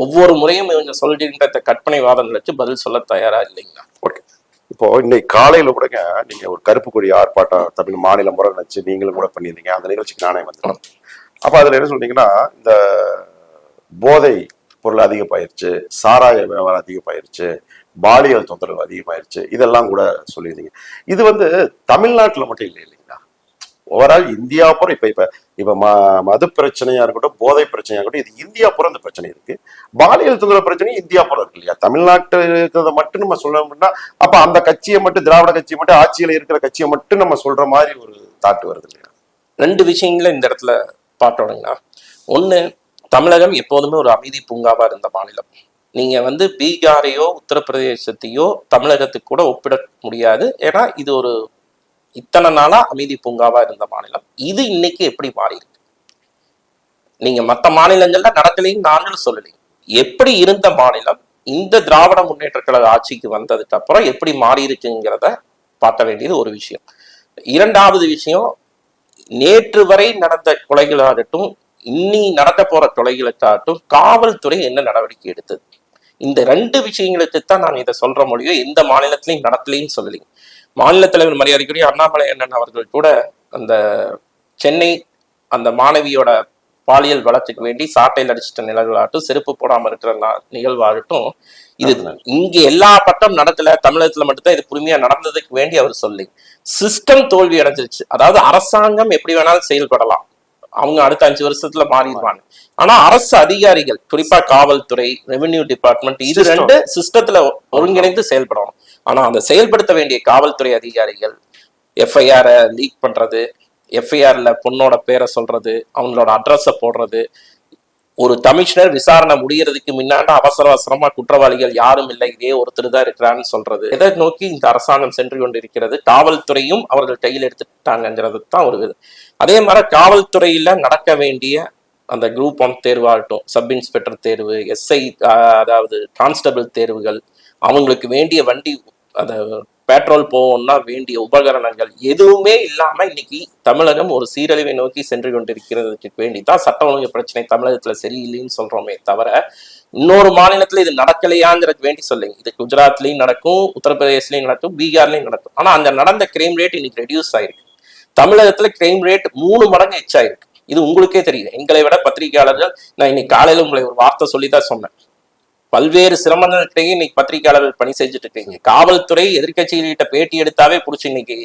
ஒவ்வொரு முறையும் இவங்க சொல்கின்ற கற்பனை வாதங்களை வச்சு பதில் சொல்ல தயாரா இல்லைங்களா? ஓகே, இப்போ இன்னைக்கு காலையில கூடங்க நீங்க ஒரு கருப்பு கொடி ஆர்ப்பாட்டம் தமிழ் மாநிலம் முறை நினைச்சு நீங்களும் கூட பண்ணியிருந்தீங்க. அந்த நிகழ்ச்சிக்கு நானே வந்தேன். அப்ப அதுல என்ன சொல்றீங்கன்னா, இந்த போதை பொருள் அதிகமாயிருச்சு, சாராய வியாபாரம் அதிகமாயிருச்சு, பாலியல் தொந்தரவு அதிகமாயிருச்சு, இதெல்லாம் கூட சொல்லியிருந்தீங்க. இது வந்து தமிழ்நாட்டுல மட்டும் இல்லை இல்லைங்களா, ஓவரால் இந்தியா பூரா இப்ப மது பிரச்சனையா இருக்கட்டும், போதை பிரச்சனையா இருக்கட்டும், இது இந்தியா பூரா இந்த பிரச்சனை இருக்கு. பாலியல் தொந்தரவு பிரச்சனை இந்தியா பூரா இருக்கு இல்லையா? தமிழ்நாட்டு இருக்கிறத மட்டும் நம்ம சொல்லணும்னா அப்ப அந்த கட்சியை மட்டும், திராவிட கட்சியை மட்டும், ஆட்சியில இருக்கிற கட்சியை மட்டும் நம்ம சொல்ற மாதிரி ஒரு தாட்டு வருது இல்லையா? ரெண்டு விஷயங்களை இந்த இடத்துல பார்த்தோம்னா, ஒண்ணு, தமிழகம் எப்போதுமே ஒரு அமைதி பூங்காவா இருந்த மாநிலம். நீங்க வந்து பீகாரையோ உத்தரப்பிரதேசத்தையோ தமிழகத்துக்கு கூட ஒப்பிட முடியாது. ஏன்னா இது ஒரு இத்தனை நாளா அமைதி பூங்காவா இருந்த மாநிலம். இது இன்னைக்கு எப்படி மாறி இருக்கு? நீங்க மற்ற மாநிலங்கள்ல நடக்கலையும் நாங்களும் சொல்லலையும். எப்படி இருந்த மாநிலம் இந்த திராவிட முன்னேற்ற கழக ஆட்சிக்கு வந்ததுக்கு அப்புறம் எப்படி மாறி இருக்குங்கிறத பார்க்க வேண்டியது ஒரு விஷயம். இரண்டாவது விஷயம், நேற்று வரை நடந்த கொலைகளாகட்டும், இன்னி நடக்க போற கொலைகளுக்காகட்டும் காவல்துறை என்ன நடவடிக்கை எடுத்தது? இந்த ரெண்டு விஷயங்களுக்கு தான் நான் இதை சொல்ற முடியும். எந்த மாநிலத்திலையும் நடத்தலையும் சொல்லலைங்க. மாநில தலைவர் மரியாதைக்குரிய அண்ணாமலை அண்ணன் அவர்கள் கூட அந்த சென்னை அந்த மாணவியோட பாலியல் வழக்குக்கு வேண்டி சாட்டையில் அடிச்சிட்ட நிகழ்வாகட்டும், செருப்பு போடாம இருக்கிற நிகழ்வாகட்டும், இது இங்க எல்லா பட்டம் நடக்கல, தமிழகத்துல மட்டும்தான் இது புதுமையா நடந்ததுக்கு வேண்டி அவர் சொல்லி சிஸ்டம் தோல்வி அடைஞ்சிருச்சு. அதாவது அரசாங்கம் எப்படி வேணாலும் செயல்படலாம், அவங்க அடுத்த 5 வருஷத்துல மாறிடுவாங்க. ஆனா அரசு அதிகாரிகள், குறிப்பா காவல்துறை, ரெவென்யூ டிபார்ட்மெண்ட், இது ரெண்டு சிஸ்டத்துல ஒருங்கிணைந்து செயல்படணும். ஆனா அந்த செயல்படுத்த வேண்டிய காவல்துறை அதிகாரிகள் எஃப்ஐஆர் லீக் பண்றது, எஃப்ஐஆர்ல பொண்ணோட பேரை சொல்றது, அவங்களோட அட்ரஸை போடுறது, ஒரு கமிஷனர் விசாரணை முடியறதுக்கு முன்னாடி அவசர அவசரமா குற்றவாளிகள் யாரும் இல்லை, இதே ஒருத்தர் தான் இருக்கிறான்னு சொல்றது, எதை நோக்கி இந்த அரசாங்கம் சென்று கொண்டிருக்கிறது? காவல்துறையும் அவர்கள் கையில் எடுத்துட்டாங்கிறது தான் ஒரு இது. அதே மாதிரி காவல்துறையில நடக்க வேண்டிய அந்த குரூப் 1 தேர்வாகட்டும், சப் இன்ஸ்பெக்டர் தேர்வு, எஸ்ஐ அதாவது கான்ஸ்டபிள் தேர்வுகள், அவங்களுக்கு வேண்டிய வண்டி, அந்த பெட்ரோல் போகணும்னா வேண்டிய உபகரணங்கள் எதுவுமே இல்லாம இன்னைக்கு தமிழகம் ஒரு சீரழிவை நோக்கி சென்று கொண்டிருக்கிறதுக்கு வேண்டிதான் சட்ட ஒழுங்கு பிரச்சனை தமிழகத்துல சரியில்லைன்னு சொல்றோமே தவிர இன்னொரு மாநிலத்துல இது நடக்கலையாங்கிறது வேண்டி சொல்லுங்க. இது குஜராத்லயும் நடக்கும், உத்தரப்பிரதேசலயும் நடக்கும், பீகார்லயும் நடக்கும். ஆனா அந்த நடந்த கிரைம் ரேட் இன்னைக்கு ரெடியூஸ் ஆயிருக்கு. தமிழகத்துல கிரைம் ரேட் 3 மடங்கு எச்சாயிருக்கு. இது உங்களுக்கே தெரியும். எங்களை விட பத்திரிகையாளர்கள், நான் இன்னைக்கு காலையில உங்களை ஒரு வார்த்தை சொல்லிதான் சொன்னேன், பல்வேறு சிரமங்கள்கிட்டையும் இன்னைக்கு பத்திரிகையாளர்கள் பணி செஞ்சுட்டு இருக்கீங்க. காவல்துறை எதிர்கட்சிகிட்ட பேட்டி எடுத்தாவே புடிச்சு இன்னைக்கு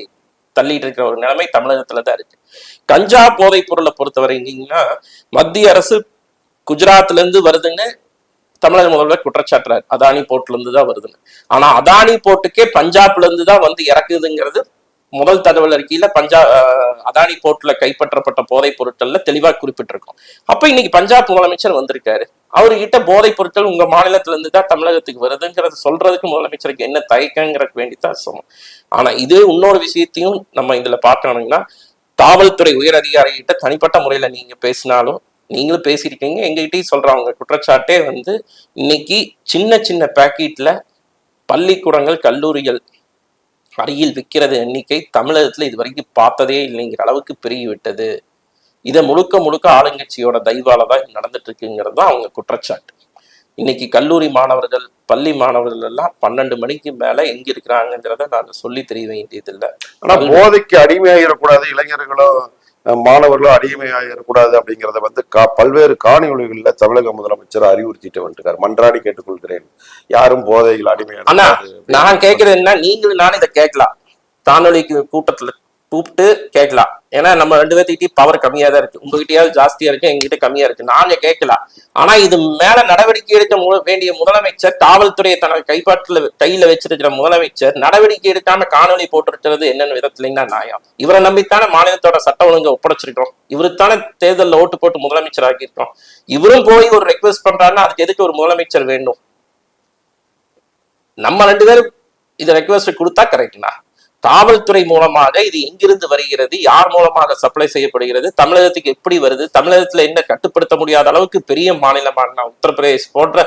தள்ளிட்டு இருக்கிற ஒரு நிலைமை தமிழகத்துலதான் இருக்கு. கஞ்சா போதைப் பொருளை பொறுத்தவரைங்கன்னா மத்திய அரசு குஜராத்ல இருந்து வருதுன்னு தமிழக முதல்வர் குற்றச்சாட்டுறாரு, அதானி போர்ட்ல இருந்து தான் வருதுன்னு. ஆனா அதானி போர்ட்டுக்கே பஞ்சாப்ல இருந்து தான் வந்து இறக்குதுங்கிறது முதல் தகவல் அறிக்கையில அதானி போர்ட்ல கைப்பற்றப்பட்ட போதைப் பொருட்கள்ல தெளிவா குறிப்பிட்டிருக்கோம். அப்ப இன்னைக்கு பஞ்சாப் முதலமைச்சர் வந்திருக்காரு, அவர்கிட்ட போதைப் பொருட்கள் உங்க மாநிலத்துல இருந்து தான் தமிழகத்துக்கு வருதுங்கிறத சொல்றதுக்கு முதலமைச்சருக்கு என்ன தயக்கங்கிறதுக்கு வேண்டித்தான் சொன்னோம். ஆனா இது இன்னொரு விஷயத்தையும் நம்ம இதுல பார்க்கணும்னா, காவல்துறை உயர் அதிகாரிகிட்ட தனிப்பட்ட முறையில நீங்க பேசினாலும், நீங்களும் பேசியிருக்கீங்க, எங்ககிட்டயும் சொல்றவங்க குற்றச்சாட்டே வந்து இன்னைக்கு சின்ன சின்ன பேக்கெட்ல பள்ளிக்கூடங்கள், கல்லூரிகள் அருகில் விற்கிறது எண்ணிக்கை தமிழகத்துல இது வரைக்கும் பார்த்ததே இல்லைங்கிற அளவுக்கு பெருகி விட்டது. இதை முழுக்க முழுக்க ஆளுங்கட்சியோட தயவாலதான் நடந்துட்டு இருக்குங்கிறது தான் அவங்க குற்றச்சாட்டு. இன்னைக்கு கல்லூரி மாணவர்கள், பள்ளி மாணவர்கள் எல்லாம் 12 மணிக்கு மேல எங்க இருக்கிறாங்கிறத நாங்க சொல்லி தெரிய வேண்டியது இல்லை. ஆனா போதைக்கு அடிமையாயிடக்கூடாது, இளைஞர்களும் மாணவர்களும் அடிமையாயிடக்கூடாது அப்படிங்கிறத வந்து பல்வேறு காணொளிகள்ல தமிழக முதலமைச்சர் அறிவுறுத்திட்டு வந்துருக்காரு. மன்றாடி கேட்டுக்கொள்கிறேன், யாரும் போதைகள் அடிமையான. நான் கேட்கிறது என்ன, நீங்களும் நானும் இதை கேட்கலாம், காணொலிக்கு கூட்டத்துல கூப்பிட்டு கேட்கலாம். ஏன்னா நம்ம 2 பேர்த்துக்கிட்டே பவர் கம்மியா தான் இருக்கு, உங்ககிட்டயாவது ஜாஸ்தியா இருக்கு, எங்ககிட்ட கம்மியா இருக்கு, நாங்க கேட்கலாம். ஆனா இது மேல நடவடிக்கை எடுக்க வேண்டிய முதலமைச்சர், காவல்துறையை தனக்கு கையில வச்சிருக்கிற முதலமைச்சர் நடவடிக்கை எடுக்காம காணொலி போட்டிருக்கிறது என்னன்னு விதத்துலன்னா நியாயம்? இவரை நம்பித்தானே மாநிலத்தோட சட்ட ஒழுங்கை ஒப்படைச்சிருக்கோம், இவருத்தானே தேர்தலில் ஓட்டு போட்டு முதலமைச்சர் ஆக்கியிருக்கோம். இவரும் போய் ஒரு ரெக்வெஸ்ட் பண்றாருன்னா அதுக்கு எதுக்கு ஒரு முதலமைச்சர் வேண்டும்? நம்ம 2 பேரும் இதை ரெக்வெஸ்ட் கொடுத்தா கரெக்ட்னா, காவல்துறை மூலமாக இது எங்கிருந்து வருகிறது, யார் மூலமாக சப்ளை செய்யப்படுகிறது, தமிழகத்துக்கு எப்படி வருது, தமிழகத்துல என்ன கட்டுப்படுத்த முடியாத அளவுக்கு பெரிய மாநிலமான உத்தரப்பிரதேஷ் போன்ற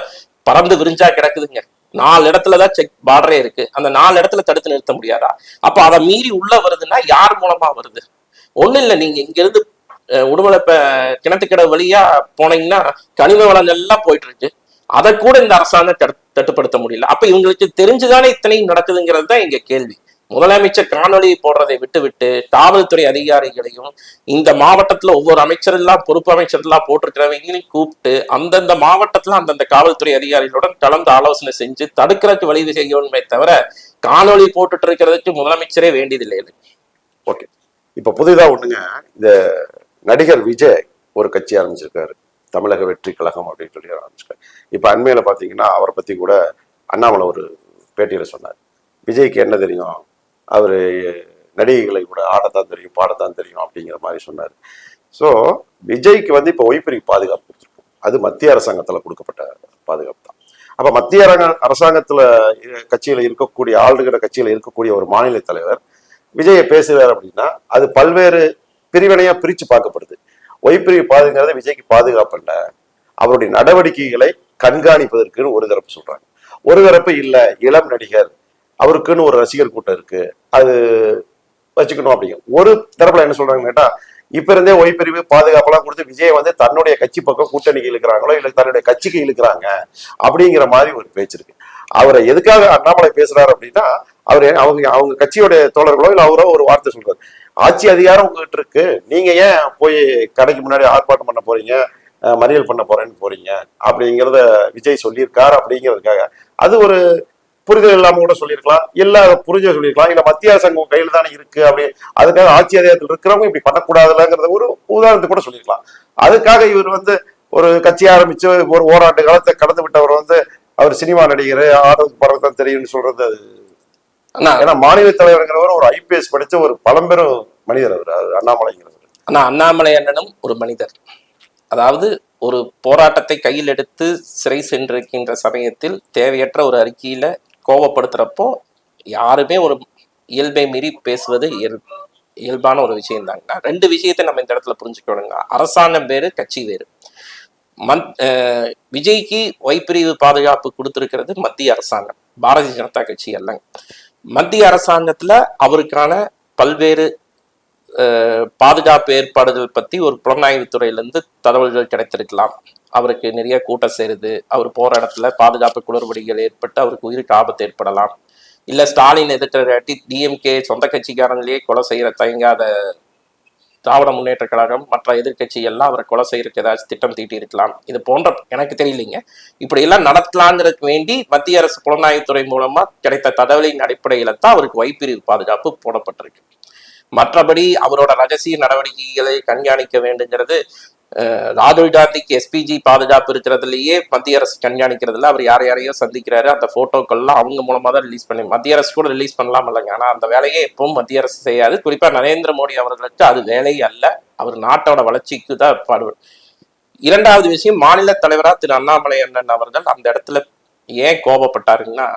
பறந்து விரிஞ்சா கிடக்குதுங்க. 4 இடத்துலதான் செக் பார்டரே இருக்கு, அந்த 4 இடத்துல தடுத்து நிறுத்த முடியாதா? அப்ப அதை மீறி உள்ள வருதுன்னா யார் மூலமா வருது? ஒண்ணு இல்ல, நீங்க இங்க இருந்து உடுமலை கிணத்துக்கடை வழியா போனீங்கன்னா கனிம வளங்கள் எல்லாம் போயிட்டு இருக்கு, அதை கூட இந்த அரசாங்கம் கட்டுப்படுத்த முடியல. அப்ப இவங்களுக்கு தெரிஞ்சுதானே இத்தனையும் நடக்குதுங்கிறது தான் எங்க கேள்வி. முதலமைச்சர் காணொலி போடுறதை விட்டு காவல்துறை அதிகாரிகளையும் இந்த மாவட்டத்துல ஒவ்வொரு அமைச்சரெல்லாம் பொறுப்பு அமைச்சர்லாம் போட்டிருக்கிறவங்களையும் கூப்பிட்டு அந்தந்த மாவட்டத்துல அந்தந்த காவல்துறை அதிகாரிகளுடன் கலந்து ஆலோசனை செஞ்சு தடுக்கிறதுக்கு வழி செய்யணுமே தவிர காணொலி போட்டுட்டு இருக்கிறதுக்கு முதலமைச்சரே வேண்டியதில்லை. ஓகே, இப்ப புதிதா ஒண்ணுங்க, இந்த நடிகர் விஜய் ஒரு கட்சி ஆரம்பிச்சிருக்காரு, தமிழக வெற்றி கழகம் அப்படின்னு சொல்லி ஆரம்பிச்சிருக்காரு. இப்ப அண்மையில பாத்தீங்கன்னா அவரை பத்தி கூட அண்ணாமலை ஒரு பேட்டியில சொன்னார், விஜய்க்கு என்ன தெரியும், அவரு நடிகைகளை கூட ஆடத்தான் தெரியும் பாடத்தான் தெரியும் அப்படிங்கிற மாதிரி சொன்னார். ஸோ விஜய்க்கு வந்து இப்போ ஒய்பிரிவு பாதுகாப்பு கொடுத்துருக்கோம், அது மத்திய அரசாங்கத்தில் கொடுக்கப்பட்ட பாதுகாப்பு தான். அப்போ மத்திய அரசாங்கத்தில் கட்சியில் இருக்கக்கூடிய ஆளுகிற கட்சியில் இருக்கக்கூடிய ஒரு மாநில தலைவர் விஜயை பேசுகிறார் அப்படின்னா அது பல்வேறு பிரிவினையா பிரித்து பார்க்கப்படுது. ஒய்பிரிவு பாதுங்கிறது விஜய்க்கு பாதுகாப்பு இல்லை, அவருடைய நடவடிக்கைகளை கண்காணிப்பதற்குன்னு ஒரு தரப்பு சொல்றாங்க. ஒரு தரப்பு இல்லை, இளம் நடிகர் அவருக்குன்னு ஒரு ரசிகர் கூட்டம் இருக்கு, அது வச்சுக்கணும் அப்படிங்க. ஒரு தரப்புல என்ன சொல்றாங்கன்னு கேட்டா, இப்ப இருந்தே ஒய்பிரிவு பாதுகாப்பெல்லாம் கொடுத்து விஜய் வந்து தன்னுடைய கட்சி பக்கம் கூட்டணிக்கு இழுக்கிறாங்களோ இல்லை தன்னுடைய கட்சிக்கு இழுக்கிறாங்க அப்படிங்கிற மாதிரி ஒரு பேச்சு இருக்கு. அவரை எதுக்காக அண்ணாமலை பேசுறாரு அப்படின்னா, அவங்க கட்சியோடைய தோழர்களோ இல்லை அவரோ ஒரு வார்த்தை சொல்றாரு, ஆட்சி அதிகாரம் உங்ககிட்ட இருக்கு, நீங்க ஏன் போய் கடைக்கு முன்னாடி ஆர்ப்பாட்டம் பண்ண போறீங்க, மறியல் பண்ண போறேன்னு போறீங்க அப்படிங்கிறத விஜய் சொல்லியிருக்காரு. அப்படிங்கிறதுக்காக அது ஒரு புரிதல் இல்லாம கூட சொல்லியிருக்கலாம், இல்ல புரிஞ்ச சொல்லியிருக்கலாம், இல்ல மத்திய அரசாங்கம் கையில தானே இருக்கு அப்படி அதுக்காக ஆட்சி அதிகாரத்தில் இருக்கிறவங்க இப்படி பண்ணக்கூடாதுலங்கிறத ஒரு உதாரணத்துக்கு கூட சொல்லியிருக்கலாம். அதுக்காக இவர் வந்து ஒரு கட்சி ஆரம்பிச்சு ஒரு ஓராண்டு காலத்தை கடந்து விட்டவர் வந்து அவர் சினிமா நடிகர் ஆடுறதுக்கு படுறதுதான் தெரியும்னு சொல்றது. ஏன்னா மாநில தலைவருங்கிறவர் ஒரு IPS படிச்ச ஒரு பழம்பெரும் மனிதர் அவர் அண்ணாமலைங்கிறவர். ஆனா அண்ணாமலை அண்ணனும் ஒரு மனிதர். அதாவது ஒரு போராட்டத்தை கையில் எடுத்து சிறை சென்றிருக்கின்ற சமயத்தில் தேவையற்ற ஒரு அறிக்கையில கோபப்படுத்துறப்போ யாருமே ஒரு இயல்பை மீறி பேசுவது இயல்பான ஒரு விஷயம் தாங்க. 2 விஷயத்தை நம்ம இந்த இடத்துல புரிஞ்சுக்கணுங்க. அரசாங்கம் வேறு, கட்சி வேறு. விஜய்க்கு ஒய்பிரிவு பாதுகாப்பு கொடுத்திருக்கிறது மத்திய அரசாங்கம், பாரதிய ஜனதா கட்சி அல்லங்க. மத்திய அரசாங்கத்துல அவருக்கான பல்வேறு பாதுகாப்பு ஏற்பாடுகள் பத்தி ஒரு புலனாய்வு துறையிலிருந்து தகவல்கள் கிடைத்திருக்கலாம். அவருக்கு நிறைய கூட்டம் சேருது, அவர் போற இடத்துல பாதுகாப்பு குளறுபடிகள் ஏற்பட்டு அவருக்கு உயிருக்கு ஆபத்து ஏற்படலாம், இல்ல ஸ்டாலின் எதிர்க்கிறாட்டி DMK சொந்த கட்சிக்காரங்களே கொலை செய்யற தயங்காத திராவிட முன்னேற்ற கழகம் மற்ற எதிர்கட்சி எல்லாம் அவரை கொலை செய்யறதுக்கு ஏதாச்சும் திட்டம் தீட்டி இருக்கலாம். இது போன்ற எனக்கு தெரியலைங்க, இப்படி எல்லாம் நடத்தலாங்கிறதுக்கு வேண்டி மத்திய அரசு புலனாய்வுத்துறை மூலமா கிடைத்த தகவலின் அடிப்படையில தான் அவருக்கு ஒய்பிரிவு பாதுகாப்பு போடப்பட்டிருக்கு. மற்றபடி அவரோட ரகசிய நடவடிக்கைகளை கண்காணிக்க வேண்டுங்கிறது, ராகுல் காந்திக்கு SPG பாதுகாப்பு இருக்கிறதுலயே மத்திய அரசு கண்காணிக்கிறதுல அவர் யாரையோ சந்திக்கிறாரு, அந்த போட்டோக்கள்லாம் அவங்க மூலமா தான் ரிலீஸ் பண்ணி மத்திய அரசு கூட ரிலீஸ் பண்ணலாம் இல்லைங்க. ஆனா அந்த வேலையை எப்பவும் மத்திய அரசு செய்யாது. குறிப்பா நரேந்திர மோடி அவர்களுக்கு அது வேலையே அல்ல, அவர் நாட்டோட வளர்ச்சிக்கு தான் பாடுவார். 2வது விஷயம், மாநில தலைவரா திரு அண்ணாமலை அண்ணன் அவர்கள் அந்த இடத்துல ஏன் கோபப்பட்டாருன்னா,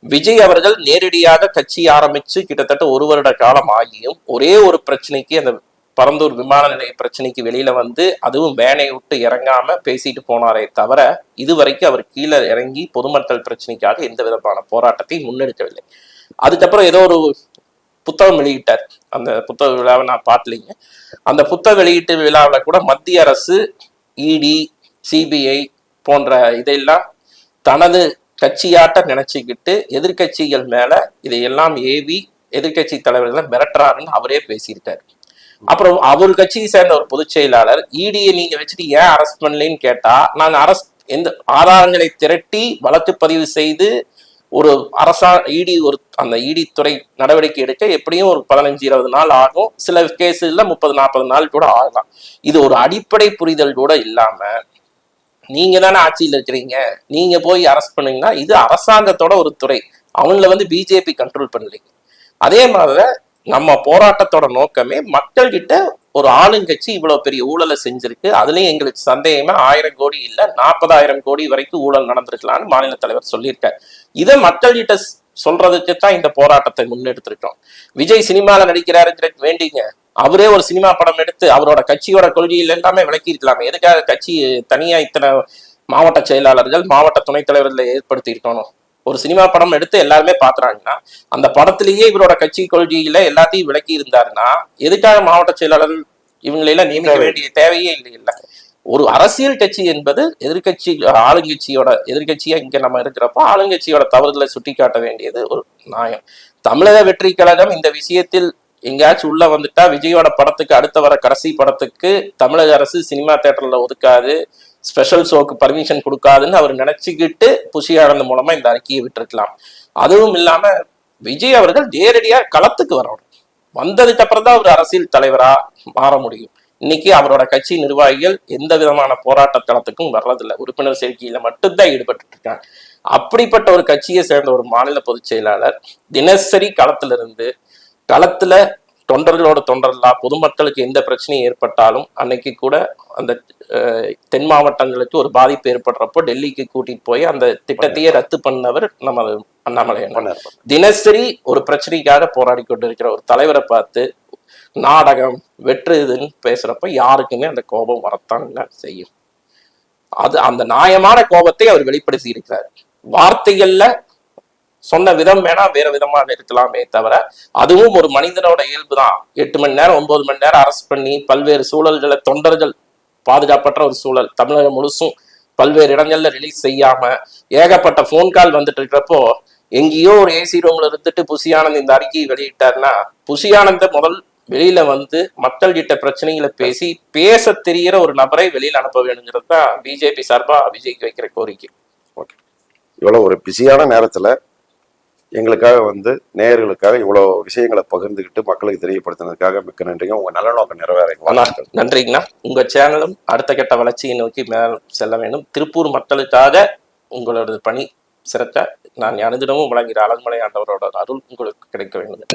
விஜய் அவர்கள் நேரடியாக கட்சி ஆரம்பிச்சு கிட்டத்தட்ட 1 வருட காலம் ஆகியும் ஒரே ஒரு பிரச்சனைக்கு, அந்த பரந்தூர் விமான நிலைய பிரச்சனைக்கு வெளியில வந்து அதுவும் வேனை விட்டு இறங்காம பேசிட்டு போனாரே தவிர இதுவரைக்கும் அவர் கீழே இறங்கி பொதுமக்கள் பிரச்சனைக்காக எந்த விதமான போராட்டத்தையும் முன்னெடுக்கவில்லை. அதுக்கப்புறம் ஏதோ ஒரு புத்தகம் வெளியிட்டார், அந்த புத்தக விழாவை நான் பார்க்கலைங்க. அந்த புத்தக வெளியீட்டு விழாவில் கூட மத்திய அரசு ED CBI போன்ற இதையெல்லாம் தனது கட்சியாட்ட நினைச்சுக்கிட்டு எதிர்கட்சிகள் மேல இதையெல்லாம் ஏவி எதிர்கட்சி தலைவர்களை மிரட்டுறாருன்னு அவரே பேசியிருக்காரு. அப்புறம் அவர் கட்சியை சேர்ந்த ஒரு பொதுச் செயலாளர் EDயை நீங்க வச்சுட்டு ஏன் அரெஸ்ட் பண்ணலன்னு கேட்டா, நாங்க எந்த ஆதாரங்களை திரட்டி வழக்கு பதிவு செய்து ஒரு இடி அந்த இடி துறை நடவடிக்கை எடுக்க எப்படியும் ஒரு 15-20 நாள் ஆகும். சில கேஸுல 30-40 நாள் கூட ஆகலாம். இது ஒரு அடிப்படை புரிதல் கூட இல்லாம நீங்க தானே ஆட்சியில் இருக்கிறீங்க, நீங்க போய் அரெஸ்ட் பண்ணீங்கன்னா இது அரசாங்கத்தோட ஒரு துறை, அவங்கள பிஜேபி கண்ட்ரோல் பண்ணலைங்க. அதே மாதிரி நம்ம போராட்டத்தோட நோக்கமே மக்கள் கிட்ட ஒரு ஆளுங்கட்சி இவ்வளவு பெரிய ஊழலை செஞ்சிருக்கு, அதுலயும் எங்களுக்கு சந்தேகமா 1000 கோடி இல்ல 40,000 கோடி வரைக்கும் ஊழல் நடந்திருக்கலாம்னு மாநில தலைவர் சொல்லியிருக்காரு. இதை மக்கள் கிட்ட சொல்றதுக்கு தான் இந்த போராட்டத்தை முன்னெடுத்திருக்கோம். விஜய் சினிமால நடிக்கிறாருங்கிற வேண்டிங்க, அவரே ஒரு சினிமா படம் எடுத்து அவரோட கட்சியோட கொள்கையில் எல்லாமே விளக்கி இருக்கலாமே. எதுக்காக கட்சி தனியா இத்தனை மாவட்ட செயலாளர்கள் மாவட்ட துணைத் தலைவர்களை ஏற்படுத்தி இருக்கணும்? ஒரு சினிமா படம் எடுத்து எல்லாருமே பாக்குறாங்கன்னா அந்த படத்திலேயே இவரோட கட்சி கொள்கையில எல்லாத்தையும் விளக்கி இருந்தாருன்னா எதுக்காக மாவட்ட செயலாளர்கள் இவங்களெல்லாம் நியமிக்க வேண்டிய தேவையே இல்லை. ஒரு அரசியல் கட்சி என்பது எதிர்கட்சி ஆளுங்கட்சியோட எதிர்கட்சியா இங்க நம்ம இருக்கிறப்போ ஆளுங்கட்சியோட தவறுதலை சுட்டி காட்ட வேண்டியது ஒரு நியாயம். தமிழக வெற்றி கழகம் இந்த விஷயத்தில் எங்கேயாச்சும் உள்ள வந்துட்டா விஜயோட படத்துக்கு அடுத்த வர கடைசி படத்துக்கு தமிழக அரசு சினிமா தியேட்டர்ல ஒதுக்காது, ஸ்பெஷல் ஷோக்கு பர்மிஷன் கொடுக்காதுன்னு அவர் நினைச்சுக்கிட்டு புஷி ஆனந்த் மூலமா இந்த அறிக்கையை விட்டுருக்கலாம். அதுவும் இல்லாம விஜய் அவர்கள் நேரடியா களத்துக்கு வரணும். வந்ததுக்கு அப்புறம் தான் அவர் அரசியல் தலைவரா மாற முடியும். இன்னைக்கு அவரோட கட்சி நிர்வாகிகள் எந்த விதமான போராட்ட களத்துக்கும் வர்றதில்லை, உறுப்பினர் சேர்க்கையில மட்டும்தான் ஈடுபட்டு இருக்காங்க. அப்படிப்பட்ட ஒரு கட்சியை சேர்ந்த ஒரு மாநில பொதுச் செயலாளர் தினசரி களத்துல தொண்டர்களா பொதுமக்களுக்கு எந்த பிரச்சனையும் ஏற்பட்டாலும் அன்னைக்கு கூட அந்த தென் மாவட்டங்களுக்கு ஒரு பாதிப்பு ஏற்படுறப்போ டெல்லிக்கு கூட்டிட்டு போய் அந்த திட்டத்தையே ரத்து பண்ணவர் நம்ம அண்ணாமலை. தினசரி ஒரு பிரச்சனைக்காக போராடி கொண்டு இருக்கிற ஒரு தலைவரை பார்த்து நாடகம் வெற்றுதுன்னு பேசுறப்ப யாருக்குமே அந்த கோபம் வரத்தான் செய்யும். அது அந்த நியாயமான கோபத்தை அவர் வெளிப்படுத்தி இருக்கிறார். வார்த்தைகள்ல சொன்ன விதம் வேணா வேற விதமாக இருக்கலாமே தவிர அதுவும் ஒரு மனிதனோட இயல்பு தான். 8 மணி நேரம் 9 மணி நேரம் அரெஸ்ட் பண்ணி பல்வேறு சூழல்களை தொண்டர்கள் பாதுகாப்பற்ற ஒரு சூழல் தமிழகம் முழுசும் பல்வேறு இடங்கள்ல ரிலீஸ் செய்யாம ஏகப்பட்ட போன் கால் வந்துட்டு இருக்கிறப்போ எங்கேயோ ஒரு ஏசி ரூம்ல இருந்துட்டு புஷி ஆனந்த் இந்த அறிக்கையை வெளியிட்டாருன்னா புஷி ஆனந்த முதல் வெளியில மக்கள் கிட்ட பிரச்சனைகளை பேச தெரிகிற ஒரு நபரை வெளியில அனுப்ப வேணுங்கிறது தான் பிஜேபி சார்பா விஜய்க்கு வைக்கிற கோரிக்கை. ஓகே, இவ்வளவு ஒரு பிஸியான நேரத்துல எங்களுக்காக நேயர்களுக்காக இவ்வளவு விஷயங்களை பகிர்ந்துகிட்டு மக்களுக்கு தெரியப்படுத்தினதுக்காக மிக்க நன்றிங்க. உங்க நல்ல நோக்கம் நிறைவேற நன்றிங்கண்ணா. உங்க சேனலும் அடுத்த கட்ட வளர்ச்சியை நோக்கி மேல் செல்ல வேண்டும். திருப்பூர் மக்களுக்காக உங்களோட பணி சிறக்க நான் அனுதினமும் வழங்குகிற அழகுமலை ஆண்டவரோட அருள் உங்களுக்கு கிடைக்க வேண்டும்.